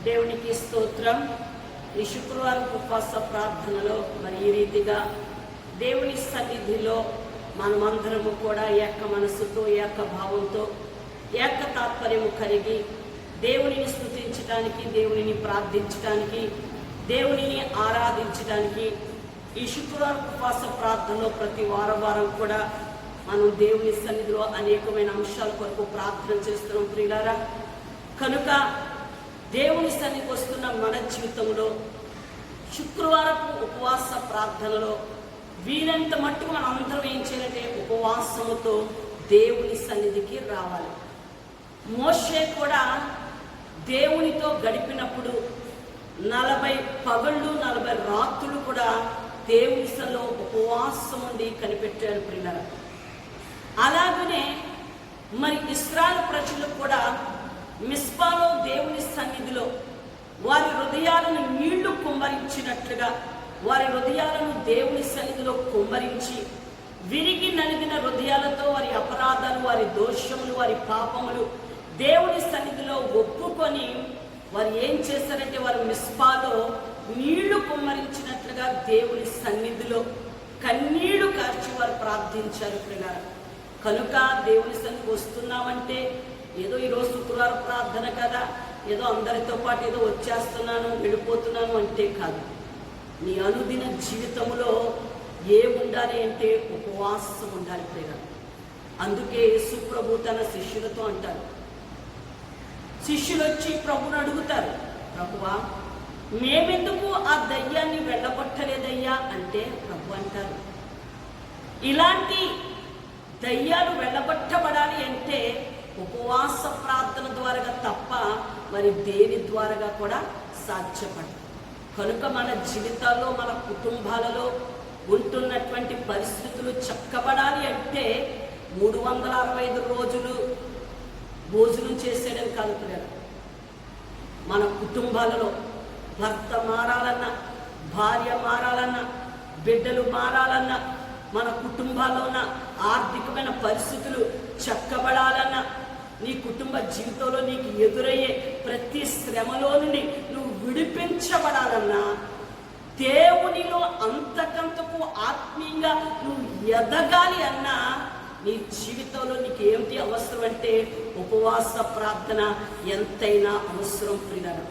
దేవునికి స్తోత్రం. ఈ శుక్రవారం ఉపవాస ప్రార్థనలో మరి ఈ రీతిగా దేవుని సన్నిధిలో మనమందరము కూడా ఏక మనసుతో, ఏక భావంతో, ఏక తాత్పర్యము కలిగి దేవునిని స్తుతించడానికి, దేవునిని ప్రార్థించడానికి, దేవునిని ఆరాధించడానికి ఈ శుక్రవారం ఉపవాస ప్రార్థనలో ప్రతి వారం కూడా మనం దేవుని సన్నిధిలో అనేకమైన అంశాల కొరకు ప్రార్థన చేస్తున్నాం ప్రియులారా. కనుక దేవుని సన్నిధికి వస్తున్న మన జీవితంలో శుక్రవారపు ఉపవాస ప్రార్థనలో వీరంత మట్టుకు మనం అందరం ఏం చేయాలంటే ఉపవాసముతో దేవుని సన్నిధికి రావాలి. మోషే కూడా దేవునితో గడిపినప్పుడు 40 పగళ్ళు 40 రాత్రులు కూడా దేవుని సన్నిధిలో ఉపవాసం ఉండి కనిపెట్టారు ప్రియులారా. అలాగనే మరి ఇశ్రాయేలు ప్రజలు కూడా మిస్పాలో దేవుని సన్నిధిలో వారి హృదయాలను నీళ్లు కుమ్మరించినట్లుగా వారి హృదయాలను దేవుని సన్నిధిలో కుమ్మరించి విరిగి నలిగిన హృదయాలతో వారి అపరాధాలు, వారి దోషములు, వారి పాపములు దేవుని సన్నిధిలో ఒప్పుకొని వారు ఏం చేశారంటే వారు మిస్పాలో నీళ్లు కుమ్మరించినట్లుగా దేవుని సన్నిధిలో కన్నీళ్లు కార్చి వారు ప్రార్థించారు ప్రియులారా. కనుక దేవుని సన్నిధికి వస్తున్నామంటే ఏదో ఈరోజు శుక్రవారం ప్రార్థన కదా, ఏదో అందరితో పాటు ఏదో వచ్చేస్తున్నాను వెళ్ళిపోతున్నాను అంటే కాదు. నీ అనుదిన జీవితంలో ఉండాలి అంటే ఉపవాసం ఉండాలి ప్రియులారా. అందుకే యేసు ప్రభు తన శిష్యులతో అంటారు, శిష్యులు వచ్చి ప్రభుని అడుగుతారు, ప్రభువా మేమెందుకు ఆ దయ్యాన్ని వెళ్ళగొట్టలేదయ్యా అంటే ప్రభు అంటారు, ఇలాంటి దయ్యాలు వెళ్ళగొట్టబడాలి అంటే ఉపవాస ప్రార్థన ద్వారా తప్ప మరి దేని ద్వారా కూడా సాధ్యపడదు. కనుక మన జీవితాల్లో, మన కుటుంబాలలో ఉంటున్నటువంటి పరిస్థితులు చక్కబడాలి అంటే 365 రోజులు భోజనం చేసేయడం కాదు పిల్లలు. మన కుటుంబాలలో భర్త మారాలన్నా, భార్య మారాలన్నా, బిడ్డలు మారాలన్నా, మన కుటుంబాల్లో ఉన్న ఆర్థికమైన పరిస్థితులు చక్కబడాలన్నా, నీ కుటుంబ జీవితంలో నీకు ఎదురయ్యే ప్రతి శ్రమలో నుండి నువ్వు విడిపించబడాలన్నా, దేవునిలో అంతకంతకు ఆత్మీయంగా నువ్వు ఎదగాలి అన్నా నీ జీవితంలో నీకు ఏమిటి అవసరం అంటే ఉపవాస ప్రార్థన ఎంతైనా అవసరం ప్రియులారా.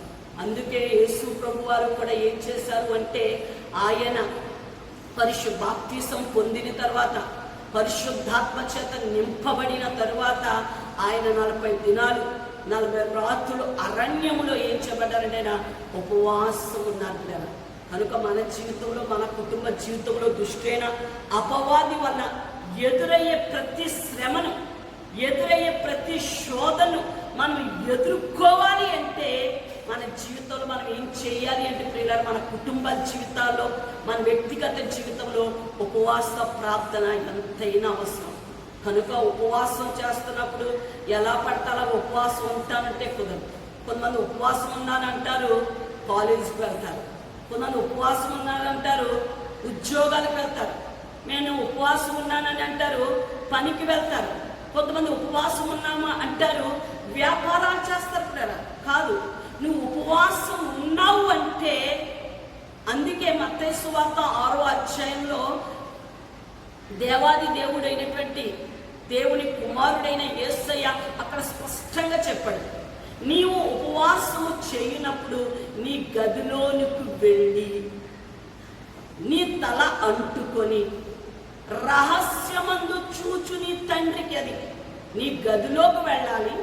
అందుకే యేసు ప్రభు వారు కూడా ఏం చేశారు అంటే ఆయన బాప్తిసం పొందిన తర్వాత, పరిశుద్ధాత్మ చేత నింపబడిన తరువాత ఆయన 40 దినాలు 40 రాత్రులు అరణ్యములో ఏం చేయబడ్డారంటే ఆయన ఉపవాసం ఉన్నారు. కనుక మన జీవితంలో, మన కుటుంబ జీవితంలో దుష్టైన అపవాది వల్ల ఎదురయ్యే ప్రతి శ్రమను, ఎదురయ్యే ప్రతి శోధను మనం ఎదుర్కోవాలి అంటే మన జీవితంలో మనం ఏం చేయాలి అంటే ప్రియులారా, మన కుటుంబ జీవితాల్లో, మన వ్యక్తిగత జీవితంలో ఉపవాస ప్రార్థన ఎంతైనా అవసరం. కనుక ఉపవాసం చేస్తున్నప్పుడు ఎలా పడితే అలా ఉపవాసం ఉంటానంటే కుదరదు. కొంతమంది ఉపవాసం ఉన్నానంటారు, కాలేజీకి వెళ్తారు. కొంతమంది ఉపవాసం ఉన్నానంటారు, ఉద్యోగాలకు వెళ్తారు. నేను ఉపవాసం ఉన్నానని అంటారు, పనికి వెళ్తారు. కొంతమంది ఉపవాసం ఉన్నామా అంటారు, వ్యాపారాలు చేస్తారు కదా. కాదు, నువ్వు ఉపవాసం ఉన్నావు అంటే, అందుకే మత్తయి సువార్త 6వ అధ్యాయంలో దేవాది దేవుడైనటువంటి దేవుని కుమారుడైన యేసయ్య అక్కడ స్పష్టంగా చెప్పాడు, నీవు ఉపవాసము చేయనప్పుడు నీ గదిలోనికి వెళ్ళి నీ తల అంటుకొని రహస్యమందు చూచు నీ తండ్రికి, అది నీ గదిలోకి వెళ్ళాలి,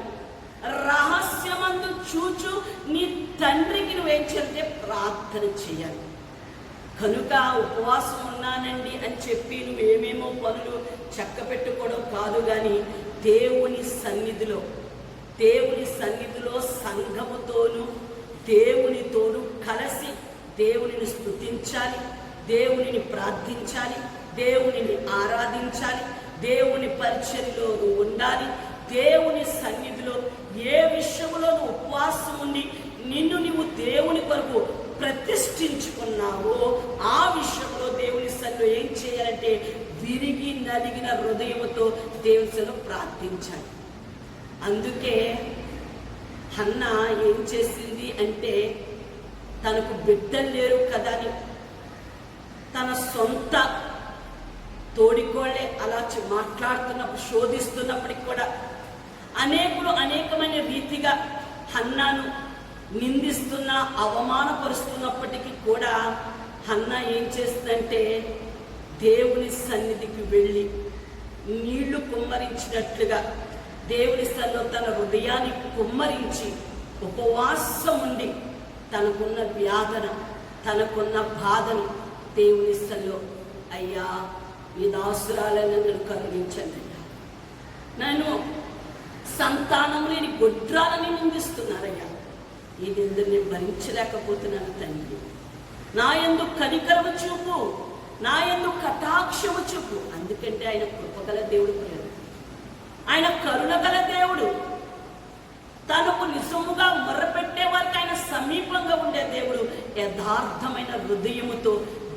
రహస్యమందు చూచు నీ తండ్రికి నువ్వేం చేస్తే ప్రార్థన చేయాలి. కనుక ఉపవాసం ఉన్నానండి అని చెప్పి నువ్వేమేమో పనులు చక్క పెట్టుకోవడం కాదు, కానీ దేవుని సన్నిధిలో సంఘముతోనూ దేవునితోనూ కలిసి దేవునిని స్తుతించాలి, దేవునిని ప్రార్థించాలి, దేవునిని ఆరాధించాలి, దేవుని పరిచర్యలో నువ్వు ఉండాలి. దేవుని సన్నిధిలో ఏ విషయంలో నువ్వు ఉపవాసం ఉండి నిన్ను నువ్వు దేవుని కొరకు ప్రతిష్ఠించుకున్నావో ఆ విషయంలో దేవుని సన్నిధిలో ఏం చేయాలంటే విరిగి నలిగిన హృదయంతో దేవుని సన్నిధిలో ప్రార్థించాలి. అందుకే హన్న ఏం చేసింది అంటే, తనకు బిడ్డలు లేరు కదా అని తన సొంత తోడికోళ్ళే అలా మాట్లాడుతున్నప్పుడు, శోధిస్తున్నప్పటికి కూడా అనేకమైన రీతిగా హన్నాను నిందిస్తున్నా, అవమానపరుస్తున్నప్పటికీ కూడా హన్నా ఏం చేస్తుందంటే, దేవుని సన్నిధికి వెళ్ళి నీళ్లు కుమ్మరించినట్లుగా దేవుని సన్నిధిలో తన హృదయాన్ని కుమ్మరించి ఉపవాసం ఉండి తనకున్న వ్యాధన, తనకున్న బాధను దేవుని సన్నిధిలో, అయ్యా మీ దాసురాలను నన్ను కరుణించండి అయ్యా, నేను సంతానం లేని గొడ్రాలని నిందిస్తున్నారయ్యా, ఈ నిందను నేను భరించలేకపోతున్నాను తండ్రి, నా యందు కనికరము చూపు, నా యందు కటాక్షము చూపు. అందుకంటే ఆయన కృపగల దేవుడు, ఆయన కరుణగల దేవుడు, తనకు నిజముగా మొర్రపెట్టే వారికి ఆయన సమీపంగా ఉండే దేవుడు. యథార్థమైన హృదయముతో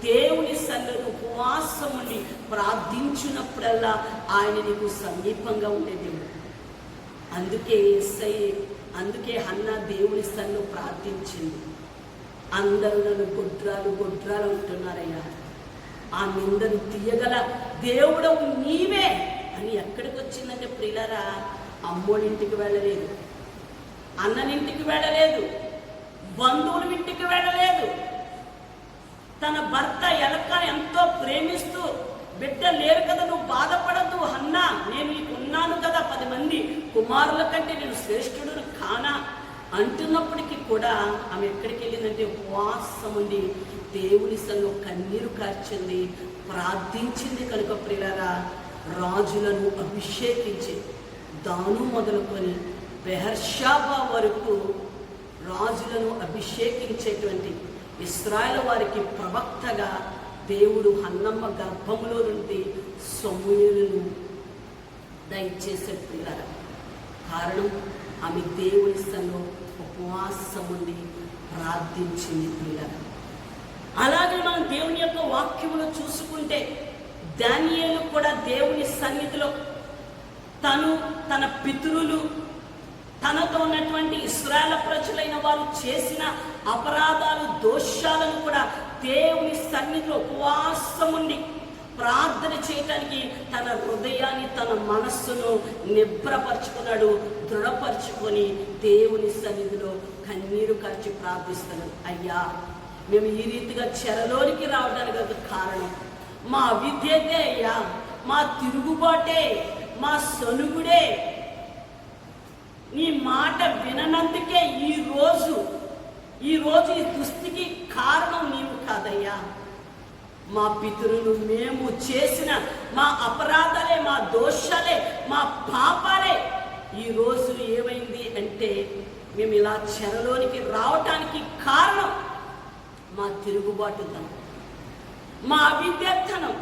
దేవుని సన్నిధిలో ఉపవాసం ఉండి ప్రార్థించినప్పుడల్లా ఆయన నీకు సమీపంగా ఉండే దేవుడు. అందుకే హన్నా దేవుని సన్నిధిలో ప్రార్థించింది. అందరూ నన్ను గొడ్రాలు ఉంటున్నారయ్యా, ఆ నిందను తీయగల దేవుడవు నీవే అని ఎక్కడికి వచ్చిందంటే ప్రియులారా, అమ్మోడింటికి వెళ్ళలేదు, అన్ననింటికి వెళ్ళలేదు, బంధువుల ఇంటికి వెళ్ళలేదు. తన భర్త ఎంతో ప్రేమిస్తూ, బిడ్డ లేరు కదా నువ్వు బాధపడద్దు హన్నా, నేను నీకు ఉన్నాను కదా, 10 మంది కుమారుల కంటే నేను శ్రేష్ఠుడు కానా అంటున్నప్పటికీ కూడా ఆమె ఎక్కడికి వెళ్ళిందంటే ఉపవాసం ఉండి దేవుని సన్నిధిలో కన్నీరు కార్చింది, ప్రార్థించింది. కనుక ప్రియులారా, రాజులను అభిషేకించి దాను మొదలుకొని బెహర్షాబా వరకు రాజులను అభిషేకించేటువంటి ఇశ్రాయేలు వారికి ప్రవక్తగా దేవుడు హన్నమ్మ గర్భములో నుండి సమూయేలును దయచేసే ప్రియులారా. కారణం ఆమె దేవుని సన్నిధిలో ఉపవాసం ఉండి ప్రార్థించింది ప్రియులారా. అలాగే మనం దేవుని యొక్క వాక్యములో చూసుకుంటే, దానియేలు కూడా దేవుని సన్నిధిలో తన పితరులు, తనతో ఉన్నటువంటి ఇశ్రాయేలు ప్రజలైన వారు చేసిన అపరాధాలు, దోషాలను కూడా దేవుని సన్నిధిలో ఉపవాసం ఉండి ప్రార్థన చేయటానికి తన హృదయాన్ని, తన మనస్సును నిబ్రపరుచుకున్నాడు. దృఢపరుచుకొని దేవుని సన్నిధిలో కన్నీరు కార్చి ప్రార్థిస్తున్నాడు. అయ్యా, మేము ఈ రీతిగా చెరలోనికి రావడానికి కారణం మా అవిద్యతే అయ్యా, మా తిరుగుబాటే, మా సనుగుడే, నీ మాట విననందుకే ఈరోజు ఈ దుస్థితికి కారణం నీవు కాదయ్యా. మా పితరులు మేము చేసిన మా అపరాధాలే, మా దోషాలే, మా పాపాలే ఈరోజు ఏమైంది అంటే, మేము ఇలా చెరలోనికి రావటానికి కారణం మా తిరుగుబాటుతనం, మా అవిద్యతనం,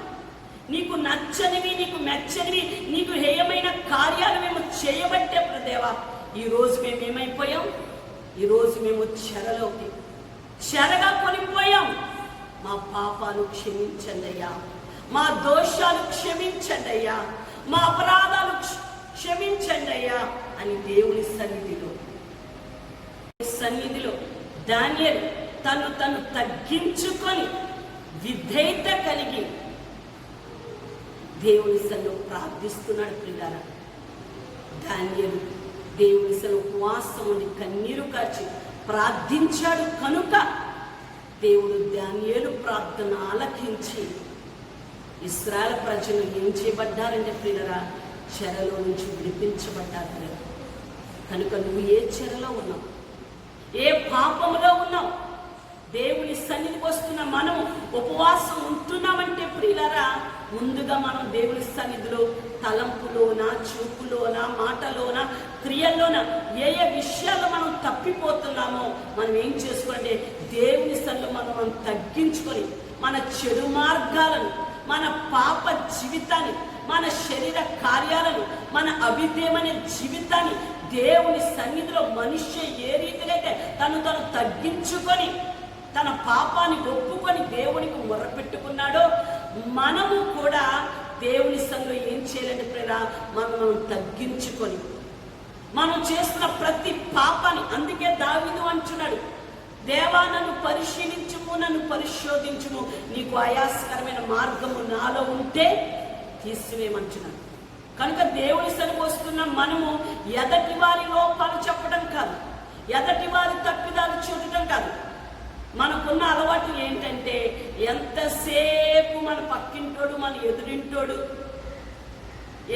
నీకు నచ్చనివి, నీకు మెచ్చనివి, నీకు హేయమైన కార్యాలు మేము చేయబట్టే ప్రదేవా ఈరోజు మేము ఏమైపోయాం, ఈరోజు మేము చెరగా కొనిపోయాం. మా పాపాలు క్షమించండి అయ్యా, మా దోషాలు క్షమించండి అయ్యా, మా అపరాధాలు క్షమించండి అయ్యా అని దేవుని సన్నిధిలో దానియేలు తను తగ్గించుకొని విధేయత కలిగి దేవుని సన్నిధిలో ప్రార్థిస్తున్నాడు ప్రియులారా. దానియేలు దేవుని సన్నిధిలో ఉపవాసం ఉండి కన్నీరు కార్చి ప్రార్థించాడు కనుక దేవుడు దానియేలు ప్రార్థన ఆలకించి ఇశ్రాయేలు ప్రజలు ఏం చేయబడ్డారంటే ప్రియులారా, చెరలో నుంచి విడిపించబడ్డారు. కనుక నువ్వు ఏ చెరలో ఉన్నావు, ఏ పాపంలో ఉన్నావు, దేవుని సన్నిధికి వస్తున్న మనం ఉపవాసం ఉంటున్నామంటే ప్రియులారా, ముందుగా మనం దేవుని సన్నిధిలో తలంపులోన, చూపులోన, మాటలోన, క్రియల్లోన ఏ విషయాల్లో మనం తప్పిపోతున్నామో మనం ఏం చేసుకోవాలంటే దేవుని సన్నిధిలో మనం తగ్గించుకొని మన చెడు మార్గాలను, మన పాప జీవితాన్ని, మన శరీర కార్యాలను, మన అవిధేయమైన జీవితాన్ని దేవుని సన్నిధిలో మనిషి ఏ రీతిగా అయితే తను తగ్గించుకొని తన పాపాన్ని ఒప్పుకొని దేవునికి మొర్రపెట్టుకున్నాడో, మనము కూడా దేవుని సన్నిధిలో ఏం చేయాలంటే ప్రేరా, మనం తగ్గించుకొని మనం చేస్తున్న ప్రతి పాపాన్ని, అందుకే దావీదు అంటున్నాడు, దేవా నన్ను పరిశీలించుము, నన్ను పరిశోధించుము, నీకు ఆయాసకరమైన మార్గము నాలో ఉంటే తీసివేయమంటున్నాడు. కనుక దేవుని సన్నిధికి వస్తున్న మనము ఎదటి వారి లోపాలు చెప్పడం కాదు, ఎదటి వారి తప్పిదాలు చూడటం కాదు. మనకున్న అలవాటు ఏంటంటే ఎంతసేపు మన పక్కింటోడు, మన ఎదురింటోడు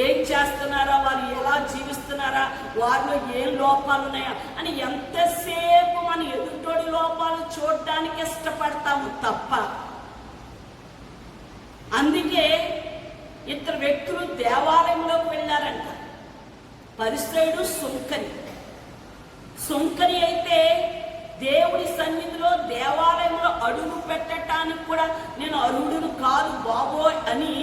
ఏం చేస్తున్నారా, వారు ఎలా జీవిస్తున్నారా, వారిలో ఏం లోపాలు ఉన్నాయా అని ఎంతసేపు మన ఎదుటోడి లోపాలు చూడడానికి ఇష్టపడతాము తప్ప. అందుకే ఇద్దరు వ్యక్తులు దేవాలయంలోకి వెళ్ళారంట. పరిసయుడు, సుంకరి అయితే దేవుడి సన్నిధిలో దేవాలయంలో అడుగు పెట్టడానికి కూడా నేను అర్హుడును కాదు బాబోయ్ అని,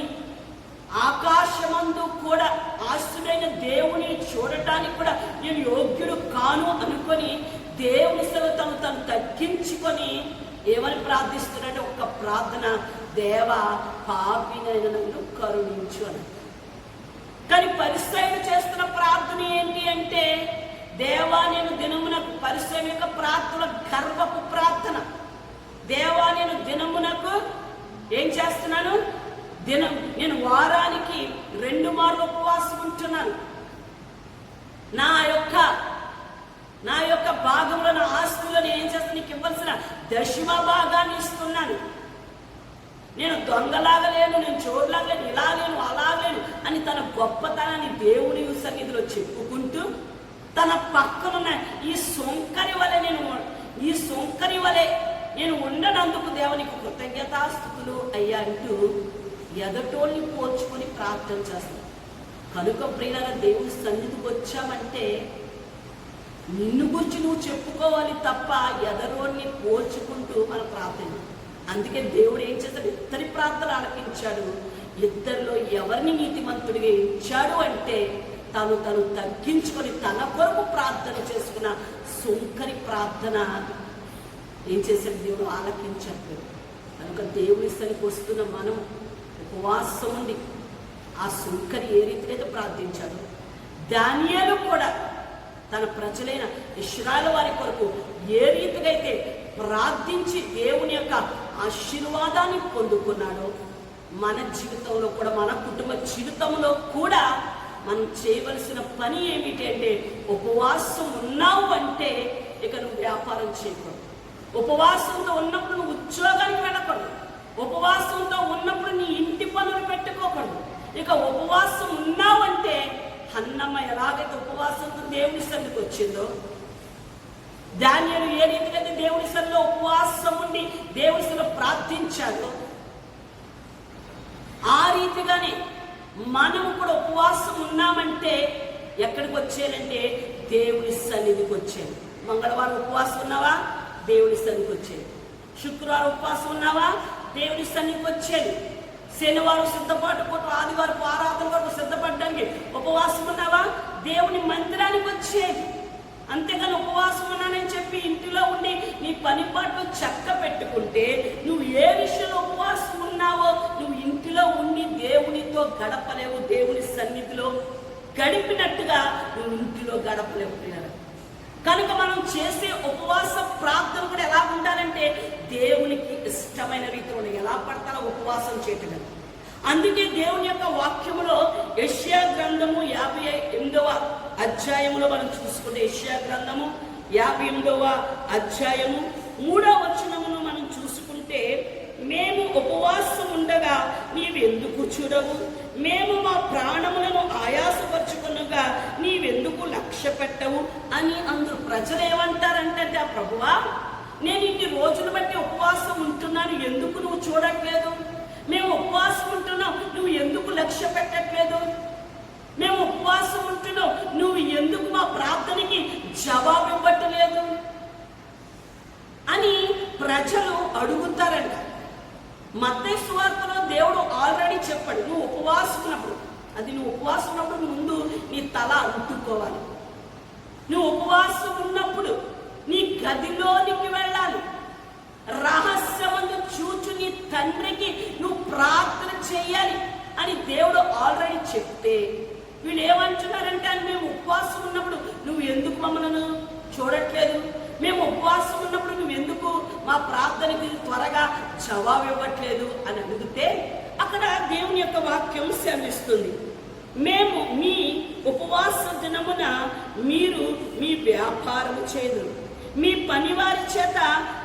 ఆకాశమందు కూడా ఆశ్రుడైన దేవుని చూడటానికి కూడా నేను యోగ్యుడు కాను అనుకొని దేవుని తను తగ్గించుకొని ఏమని ప్రార్థిస్తున్నాడు? ఒక ప్రార్థన, దేవా పాపినైన నన్ను కరుణించు అని. కానీ పరిసయుడు చేస్తున్న ప్రార్థన ఏంటి అంటే, దేవా నేను దినమునకు, పరిసయుని యొక్క ప్రార్థన గర్వపు ప్రార్థన, దేవా నేను దినమునకు ఏం చేస్తున్నాను, నేను వారానికి 2 మార్లు ఉపవాసం ఉంటున్నాను, నా యొక్క భాగంలో, నా ఆస్తుల్లో నేను ఏం చేస్తాను, నీకు ఇవ్వాల్సిన దశమ భాగాన్ని ఇస్తున్నాను, నేను దొంగలాగా లేను, నేను చోరులాగా లేను, ఇలా లేను, అలా లేను అని తన గొప్పతనాన్ని దేవుని సన్నిధిలో చెప్పుకుంటూ, తన పక్కనున్న ఈ సొంకరి వలె నేను ఉండనందుకు దేవునికి కృతజ్ఞతాస్తుతులు అయ్యా అంటూ ఎదటోళ్ళని పోల్చుకొని ప్రార్థన చేస్తాం. కనుక ప్రియులారా, దేవుని సన్నిధికి వచ్చామంటే నిన్ను గురించి నువ్వు చెప్పుకోవాలి తప్ప ఎదరోడిని పోల్చుకుంటూ మన ప్రార్థన. అందుకే దేవుడు ఏం చేశాడు? ఇద్దరి ప్రార్థన ఆలకించాడు. ఇద్దరిలో ఎవరిని నీతిమంతుడిగా ఇచ్చాడు అంటే తను తగ్గించుకొని తన కొరకు ప్రార్థన చేసుకున్న సుంకరి ప్రార్థన ఏం చేశాడు? దేవుడు ఆలకించాడు. కనుక దేవుని సన్నిధికి వస్తున్న మనం ఉపవాసం ఉండి ఆ సుంకరి ఏ రీతిగా ప్రార్థించాడు, దానియేలు కూడా తన ప్రజలైన ఇశ్రాయేలు వారి కొరకు ఏ రీతిగా అయితే ప్రార్థించి దేవుని యొక్క ఆశీర్వాదాన్ని పొందుకున్నాడో, మన జీవితంలో కూడా, మన కుటుంబ జీవితంలో కూడా మనం చేయవలసిన పని ఏమిటి అంటే, ఉపవాసం ఉన్నావు అంటే ఇక నువ్వు వ్యాపారం చేయకూడదు, ఉపవాసంతో ఉన్నప్పుడు నువ్వు ఉద్యోగానికి వెళ్ళకూడదు, ఉపవాసంతో ఉన్నప్పుడు నీ ఇంటి పనులు పెట్టుకోకూడదు. ఇక ఉపవాసం ఉన్నావంటే హన్నమ్మ ఎలాగైతే ఉపవాసంతో దేవుని సన్నిధికి వచ్చిందో, దానియేలు ఏ రీతిగా అయితే దేవుని సన్నిధిలో ఉపవాసం ఉండి దేవుని సన్నిధిలో ప్రార్థించాడో, ఆ రీతిగానే మనం కూడా ఉపవాసం ఉన్నామంటే ఎక్కడికి వచ్చేయాలంటే దేవుని సన్నిధికి వచ్చేది. మంగళవారం ఉపవాసం ఉన్నావా? దేవుని సన్నిధికి వచ్చేది. శుక్రవారం ఉపవాసం ఉన్నావా? దేవుని సన్నిధికి వచ్చేది. శనివారం సిద్ధపాటు కొట్టు, ఆదివారం ఆరాధన కొరకు సిద్ధపడడానికి ఉపవాసం ఉన్నావా? దేవుని మందిరానికి వచ్చేది. అంతేగాని ఉపవాసం ఉన్నానని చెప్పి ఇంటిలో ఉండి నీ పని పాటలు చక్క పెట్టుకుంటే నువ్వు ఏ విషయంలో ఉపవాసం ఉన్నావో నువ్వు ఇంటిలో ఉండి దేవునితో గడపలేవు, దేవుని సన్నిధిలో గడిపినట్టుగా నువ్వు ఇంటిలో గడపలేవు. కనుక మనం చేసే ఉపవాస ప్రార్థన కూడా ఎలా ఉండాలంటే దేవునికి ఇష్టమైన రీతిలో ఎలా పడతారో ఉపవాసం చేయటం. అందుకే దేవుని యొక్క వాక్యములో యెషయా గ్రంథము 58వ అధ్యాయములో మనం చూసుకుంటే, యెషయా గ్రంథము 58వ అధ్యాయము 3వ వచనమును మనం చూసుకుంటే, మేము ఉపవాసం ఉండగా నీవెందుకు చూడవు, మేము మా ప్రాణములను ఆయాసపరుచుకునగా నీవెందుకు లక్ష్య పెట్టవు అని అందరూ ప్రజలు ఏమంటారంటే, ఆ ప్రభువా నేను ఇన్ని రోజులు బట్టి ఉపవాసం ఉంటున్నాను, ఎందుకు నువ్వు చూడట్లేదు? మేము ఉపవాసం ఉంటున్నాం, నువ్వు ఎందుకు లక్ష్య పెట్టట్లేదు? మేము ఉపవాసం ఉంటున్నాం, నువ్వు ఎందుకు మా ప్రార్థనకి జవాబు ఇవ్వట్లేదు అని ప్రజలు అడుగుతారంట. మత్తయి సువార్తలో దేవుడు ఆల్రెడీ చెప్పాడు, నువ్వు ఉపవాసం ఉన్నప్పుడు ముందు నీ తల అంటుకోవాలి. నువ్వు ఉపవాసం ఉన్నప్పుడు నీ గదిలోనికి వెళ్ళాలి, రహస్యమందు చూచు నీ తండ్రికి నువ్వు ప్రార్థన చేయాలి అని దేవుడు ఆల్రెడీ చెప్తే, వీళ్ళు ఏమంటున్నారంటే, మేము ఉపవాసం ఉన్నప్పుడు నువ్వు మా ప్రార్థనకి త్వరగా జవాబు ఇవ్వట్లేదు అని అడిగితే అక్కడ దేవుని యొక్క వాక్యం సెలవిస్తుంది, మేము మీ ఉపవాస దినమున మీరు మీ వ్యాపారం చేయదు, మీ పనివారి చేత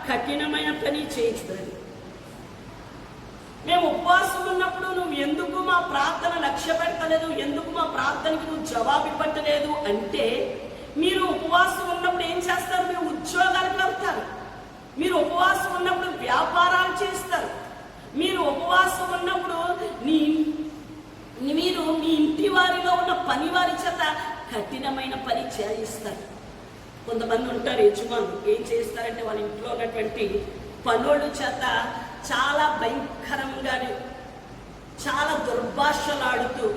కఠినమైన పని చేయించదు. మేము ఉపవాసం ఉన్నప్పుడు నువ్వు ఎందుకు మా ప్రార్థన లక్ష్య పెట్టలేదు, ఎందుకు మా ప్రార్థనకి నువ్వు జవాబు ఇవ్వట్లేదు అంటే, మీరు ఉపవాసం ఉన్నప్పుడు ఏం చేస్తారు? మీరు ఉద్యోగాలకు వెళ్తారు, మీరు ఉపవాసం ఉన్నప్పుడు వ్యాపారాలు చేస్తారు, మీరు ఉపవాసం ఉన్నప్పుడు మీరు మీ ఇంటి వారిలో ఉన్న పని వారి చేత కఠినమైన పని చేయిస్తారు. కొంతమంది ఉంటారు యజమానులు, ఏం చేస్తారంటే వాళ్ళ ఇంట్లో ఉన్నటువంటి పనుల చేత చాలా భయంకరంగానే చాలా దుర్భాషలాడుతూ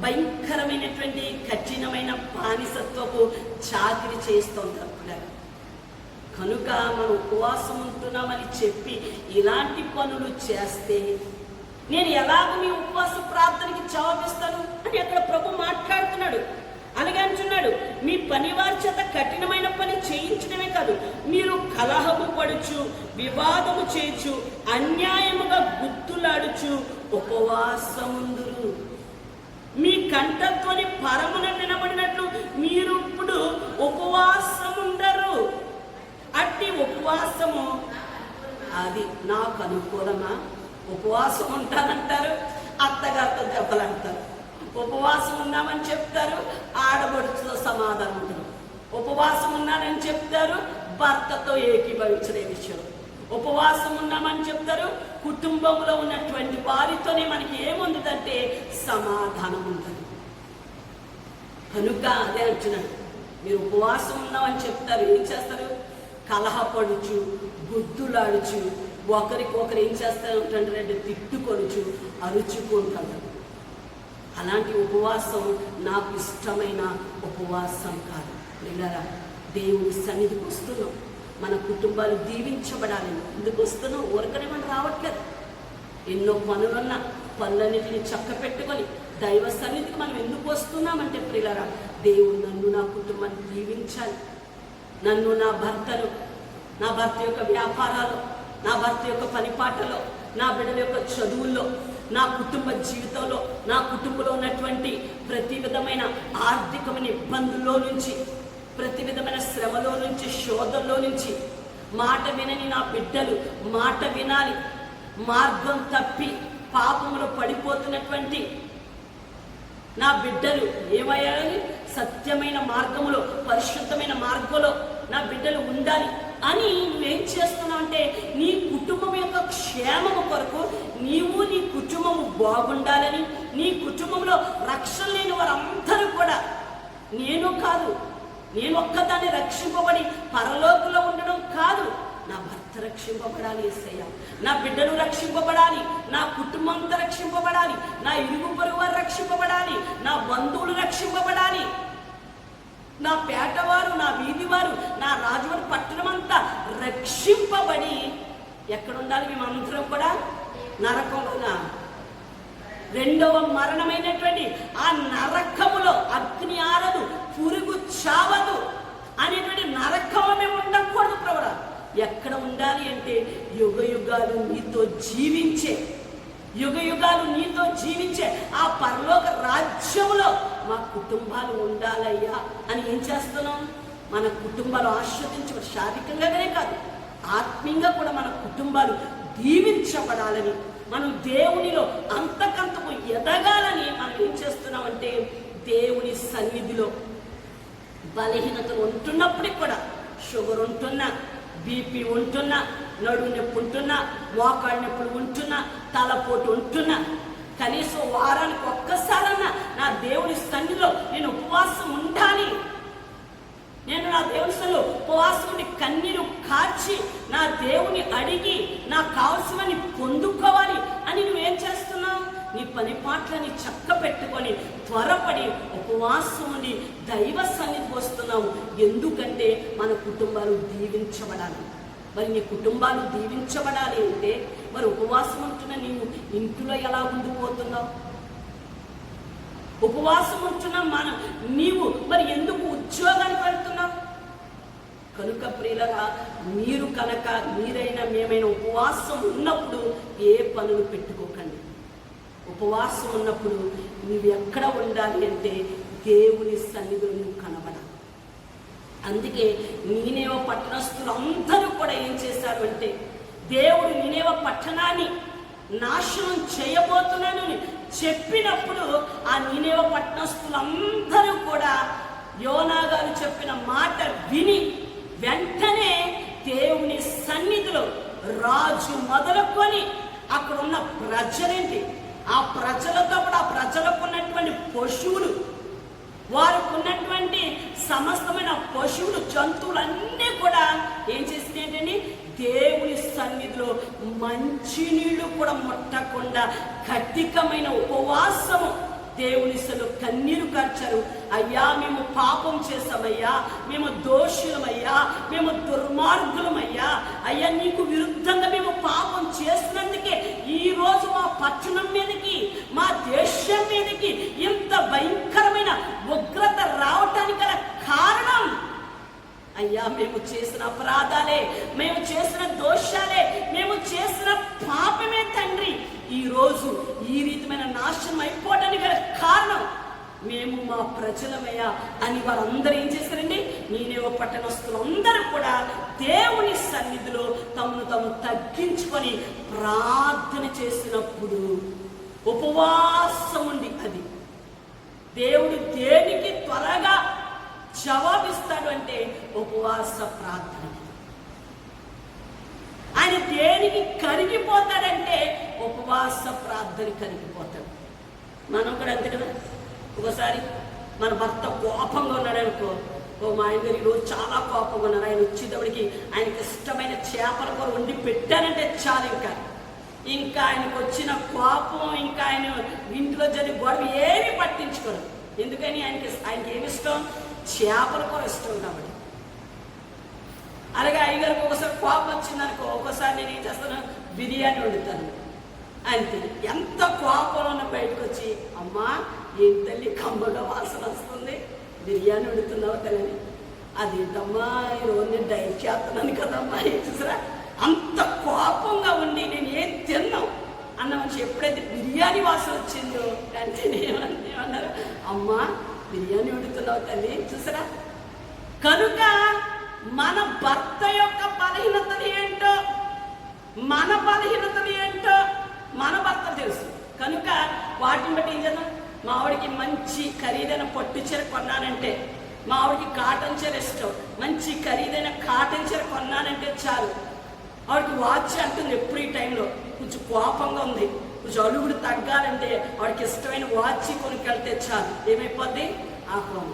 భయంకరమైనటువంటి కఠినమైన బానిసత్వపు చాకిరి చేస్తుంటారు. కనుక మనం ఉపవాసం ఉంటున్నామని చెప్పి ఇలాంటి పనులు చేస్తే నేను ఎలాగ మీ ఉపవాస ప్రార్థనకి జవాబిస్తాను అని అక్కడ ప్రభు మాట్లాడుతున్నాడు. అలాగే అంటున్నాడు, మీ పనివారి చేత కఠినమైన పని చేయించడమే కాదు, మీరు కలహము పడుచు, వివాదము చేయొచ్చు, అన్యాయముగా గుర్తులాడుచు ఉపవాసముందురు. మీ కంఠధ్వని పరమున వినబడినట్లు మీరు ఇప్పుడు ఉపవాసముండరు. అట్టి ఉపవాసము అది నాకు అనుకూలమా? ఉపవాసం ఉంటానంటారు, అత్తగారితో దెబ్బలు అంటారు. ఉపవాసం ఉన్నామని చెప్తారు, ఆడబడుచుతో సమాధానం ఉంటారు. ఉపవాసం ఉన్నానని చెప్తారు, భర్తతో ఏకీభవించే విషయం. ఉపవాసం ఉన్నామని చెప్తారు, కుటుంబంలో ఉన్నటువంటి వారితోనే మనకి ఏముందంటే సమాధానం ఉంటుంది. కనుక అదే అంటున్నాడు, మీరు ఉపవాసం ఉన్నామని చెప్తారు, ఏం చేస్తారు? కలహపడుచు, గుద్దులాడుచు, ఒకరికొకరు ఏం చేస్తారు అంటే తిట్టుకొనుచు, అరుచుకుంటారు. అలాంటి ఉపవాసం నాకు ఇష్టమైన ఉపవాసం కాదు. పిల్లరా, దేవుని సన్నిధికి వస్తున్నాం, మన కుటుంబాలు దీవించబడాలి. ఎందుకు వస్తున్నాం? ఊరకనే మనం రావట్లేదు. ఎన్నో పనులున్న పనులన్నిటిని చక్క పెట్టుకొని దైవ సన్నిధికి మనం ఎందుకు వస్తున్నామంటే పిల్లరా, దేవుడు నన్ను, నా కుటుంబాన్ని దీవించాలి. నన్ను, నా భర్తను, నా భర్త యొక్క వ్యాపారాలు, నా భర్త యొక్క పనిపాటలో, నా బిడ్డల యొక్క చదువుల్లో, నా కుటుంబ జీవితంలో, నా కుటుంబంలో ఉన్నటువంటి ప్రతి విధమైన ఆర్థికమైన ఇబ్బందుల్లో నుంచి, ప్రతి విధమైన శ్రమలో నుంచి, శోధంలో నుంచి మాట వినని నా బిడ్డలు మాట వినాలి. మార్గం తప్పి పాపములో పడిపోతున్నటువంటి నా బిడ్డలు ఏమయ్యాలి? సత్యమైన మార్గములో, పరిశుద్ధమైన మార్గంలో నా బిడ్డలు ఉండాలి అని నువ్వేం చేస్తున్నావు అంటే, నీ కుటుంబం యొక్క క్షేమము కొరకు నీవు, నీ కుటుంబము బాగుండాలని, నీ కుటుంబంలో రక్షణ లేని వారందరూ కూడా, నేను కాదు, నేను ఒక్కదాన్ని రక్షింపబడి పరలోకంలో ఉండడం కాదు, నా భర్త రక్షింపబడాలి యేసయ్య, నా బిడ్డలు రక్షింపబడాలి, నా కుటుంబం అంతా రక్షింపబడాలి, నా ఇరుగు పొరుగు వారు రక్షింపబడాలి, నా బంధువులు రక్షింపబడాలి, నా పేటవారు, నా వీధివారు, నా రాజువారి పట్టణం అంతా రక్షింపబడి ఎక్కడ ఉండాలి? మేమందరం కూడా నరకంలోనా? రెండవ మరణమైనటువంటి ఆ నరకములో అగ్ని ఆరదు, పురుగు చావదు అనేటువంటి నరకంలో మేము ఉండకూడదు ప్రభువా. ఎక్కడ ఉండాలి అంటే యుగ యుగాలు నీతో జీవించే, యుగ యుగాలు నీతో జీవించే ఆ పరలోక రాజ్యంలో మా కుటుంబాలు ఉండాలయ్యా అని ఏం చేస్తున్నాం? మన కుటుంబాలు ఆస్వాదించ, శారీరకంగానే కాదు ఆత్మీయంగా కూడా మన కుటుంబాలు దీవించబడాలని, మనం దేవునిలో అంతకంతకు ఎదగాలని మనం ఏం చేస్తున్నామంటే, దేవుని సన్నిధిలో బలహీనతలు ఉంటున్నప్పటికి కూడా, షుగర్ ఉంటున్నా, బీపీ ఉంటున్నా, నడుము నొప్పి ఉంటున్నా, మోకాళ్ళ నొప్పులు ఉంటున్నా, తలపోటు ఉంటున్నా, కనీసం వారానికి ఒక్కసారన్నా నా దేవుని సన్నిధిలో నేను ఉపవాసం ఉండాలి, నేను నా దేవుని సన్నిధిలో ఉపవాసం ఉండి కన్నీరు కార్చి నా దేవుని అడిగి నాకు కావలసినవని పొందుకోవాలి అని నువ్వేం చేస్తున్నావు? నీ పని పాటలని చక్క పెట్టుకొని త్వరపడి ఉపవాసం ఉండి దైవ సన్నిధికి వస్తున్నావు. ఎందుకంటే మన కుటుంబాలు దీవించబడాలి. మరి నీ కుటుంబాలు దీవించబడాలి అంటే మరి ఉపవాసం ఉంటున్న నీవు ఇంట్లో ఎలా ఉండిపోతున్నావు? ఉపవాసం ఉంటున్న నీవు మరి ఎందుకు ఉద్యోగానికి వెళ్తున్నావు? కనుక ప్రియులరా, మీరు కనుక మీరైనా మేమైనా ఉపవాసం ఉన్నప్పుడు ఏ పనులు పెట్టుకోకండి. ఉపవాసం ఉన్నప్పుడు నువ్వు ఎక్కడ ఉండాలి అంటే దేవుని సన్నిధిలో నువ్వు కనబడాలి. అందుకే నీనేవ పట్టణస్థులు అందరూ కూడా ఏం చేశారు అంటే, దేవుడు నీనేవ పట్టణాన్ని నాశనం చేయబోతున్నానని చెప్పినప్పుడు ఆ నీనేవ పట్టణస్థులందరూ కూడా యోనా గారు చెప్పిన మాట విని వెంటనే దేవుని సన్నిధిలో రాజు మొదలుకొని అక్కడ ఉన్న ప్రజలేంటి, ఆ ప్రజలతో కూడా ఆ ప్రజలకు ఉన్నటువంటి పశువులు, వారికి ఉన్నటువంటి సమస్తమైన పశువులు, జంతువులన్నీ కూడా ఏం చేసింది ఏంటండి, దేవుని సన్నిధిలో మంచినీళ్ళు కూడా ముట్టకుండా కఠినమైన ఉపవాసము దేవుని సన్నిధిలో కన్నీరు కార్చారు. అయ్యా, మేము పాపం చేశామయ్యా, మేము దోషులమయ్యా, మేము దుర్మార్గులమయ్యా, అయ్యా నీకు విరుద్ధంగా మేము పాపం చేసినందుకే ఈరోజు మా పట్టణం మీదకి, మా దేశం మీదకి ఇంత భయంకరమైన ఉగ్రత రావటానికి గల కారణం అయ్యా మేము చేసిన అపరాధాలే, మేము చేసిన దోషాలే, మేము చేసిన పాపమే తండ్రి ఈరోజు ఈ రీతిమైన నాశనం అయిపోవడానికి గల కారణం మేము మా ప్రజలమయ్యా అని వారందరూ ఏం చేశారండి, నీనేవ పట్టణస్థులందరూ కూడా దేవుని సన్నిధిలో తమను తాము తగ్గించుకొని ప్రార్థన చేసినప్పుడు ఉపవాసం ఉండి, అది దేవుడు దేనికి త్వరగా జవాబిస్తాడు అంటే ఉపవాస ప్రార్థన. ఆయన దేనికి కరిగిపోతాడంటే ఉపవాస ప్రార్థన కరిగిపోతాడు. మనం కూడా అంతే కదా, ఒకసారి మన భర్త కోపంగా ఉన్నాడు అనుకో, మా ఆయన గారు ఈరోజు చాలా కోపంగా ఉన్నారు, ఆయన వచ్చేటప్పటికి ఆయనకి ఇష్టమైన చేపల కూర వండి పెట్టానంటే చాలు, ఇంకా ఆయనకు వచ్చిన కోపం, ఇంకా ఆయన ఇంట్లో జరిగే గొడవ ఏమి పట్టించుకోరు. ఎందుకని ఆయనకి ఏమి ఇష్టం, చేపల కూర ఇష్టం కాబట్టి. అలాగే అయ్యగారికి ఒకసారి కోపం వచ్చిందనుకో, ఒకసారి నేను ఏం చేస్తాను, బిర్యానీ వండుతాను అంతే. ఎంత కోపంలో బయటకు వచ్చి, అమ్మా ఏం తల్లి కమ్మగా వాసన వస్తుంది, బిర్యానీ వండుతున్నావు తల్లి, అదేంటమ్మా ఈరోజు నేను డైట్ చేస్తున్నాను కదమ్మా, చూసారా అంత కోపంగా ఉండి నేను ఏం తిన్నాం అన్న మనిషి ఎప్పుడైతే బిర్యానీ వాసన వచ్చిందో అంటే ఏమన్నారు, అమ్మా బిర్యానీ వండుతున్నావు తల్లి, చూసారా. కనుక మన భర్త యొక్క బలహీనతలు ఏంటో, మన బలహీనతలు ఏంటో మన భర్త తెలుసు. కనుక వాటిని బట్టి ఏం చేద్దాం, మా ఆవిడికి మంచి ఖరీదైన పట్టు చీర కొన్నానంటే, మా ఆవిడికి కాటన్ చీర ఇష్టం, మంచి ఖరీదైన కాటన్ చీర కొన్నానంటే చాలు. ఆవిడకి వాచ్ అంటుంది ఎప్పుడు ఈ టైంలో, కొంచెం కోపంగా ఉంది, కొంచెం అలుగుడు తగ్గాలంటే వాడికి ఇష్టమైన వాచ్ కొనుక్కెళ్తే చాలు, ఏమైపోద్ది ఆ కోపం.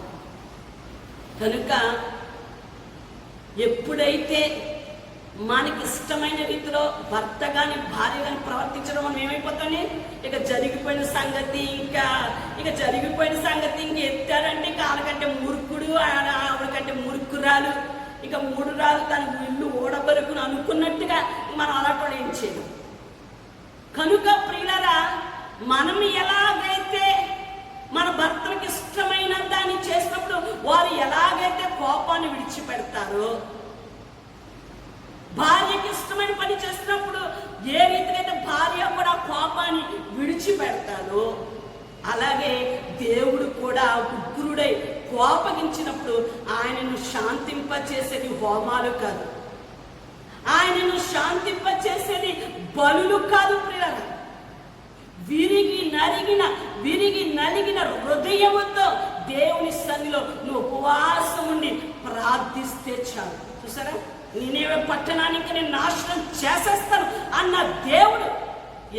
కనుక ఎప్పుడైతే మనకి ఇష్టమైన రీతిలో భర్త కానీ భార్య కానీ ప్రవర్తించడం మనం ఏమైపోతామని, ఇక జరిగిపోయిన సంగతి ఇక జరిగిపోయిన సంగతి ఇంక ఎత్తాడంటే ఇక ఆడకంటే మురుకుడు, ఆవిడకంటే మురుకురాలు, ఇక మూడు రాలు తన ఇల్లు ఓడబరుకుని అనుకున్నట్టుగా మనం అలాంటి ఏం చేయడం. కనుక ప్రియులరా, మనం ఎలాగైతే మన భర్తలకు ఇష్టమైన దాన్ని చేసినప్పుడు వారు ఎలాగైతే కోపాన్ని విడిచిపెడతారో, భార్యకి ఇష్టమైన పని చేసినప్పుడు ఏ రీతిగా అయితే భార్య కూడా కోపాన్ని విడిచిపెడతాడో, అలాగే దేవుడు కూడా ఉగ్రుడై కోపగించినప్పుడు ఆయనను శాంతింపచేసేది హోమాలు కాదు, ఆయనను శాంతింపచేసేది బలులు కాదు ప్రియులారా. విరిగి నలిగిన హృదయముతో దేవుని సన్నిధిలో నువ్వు ఉపవాసం ఉండి ప్రార్థిస్తే చాలు. చూసారా, నీనేవే పట్టణానికి నేను నాశనం చేసేస్తాను అన్న దేవుడు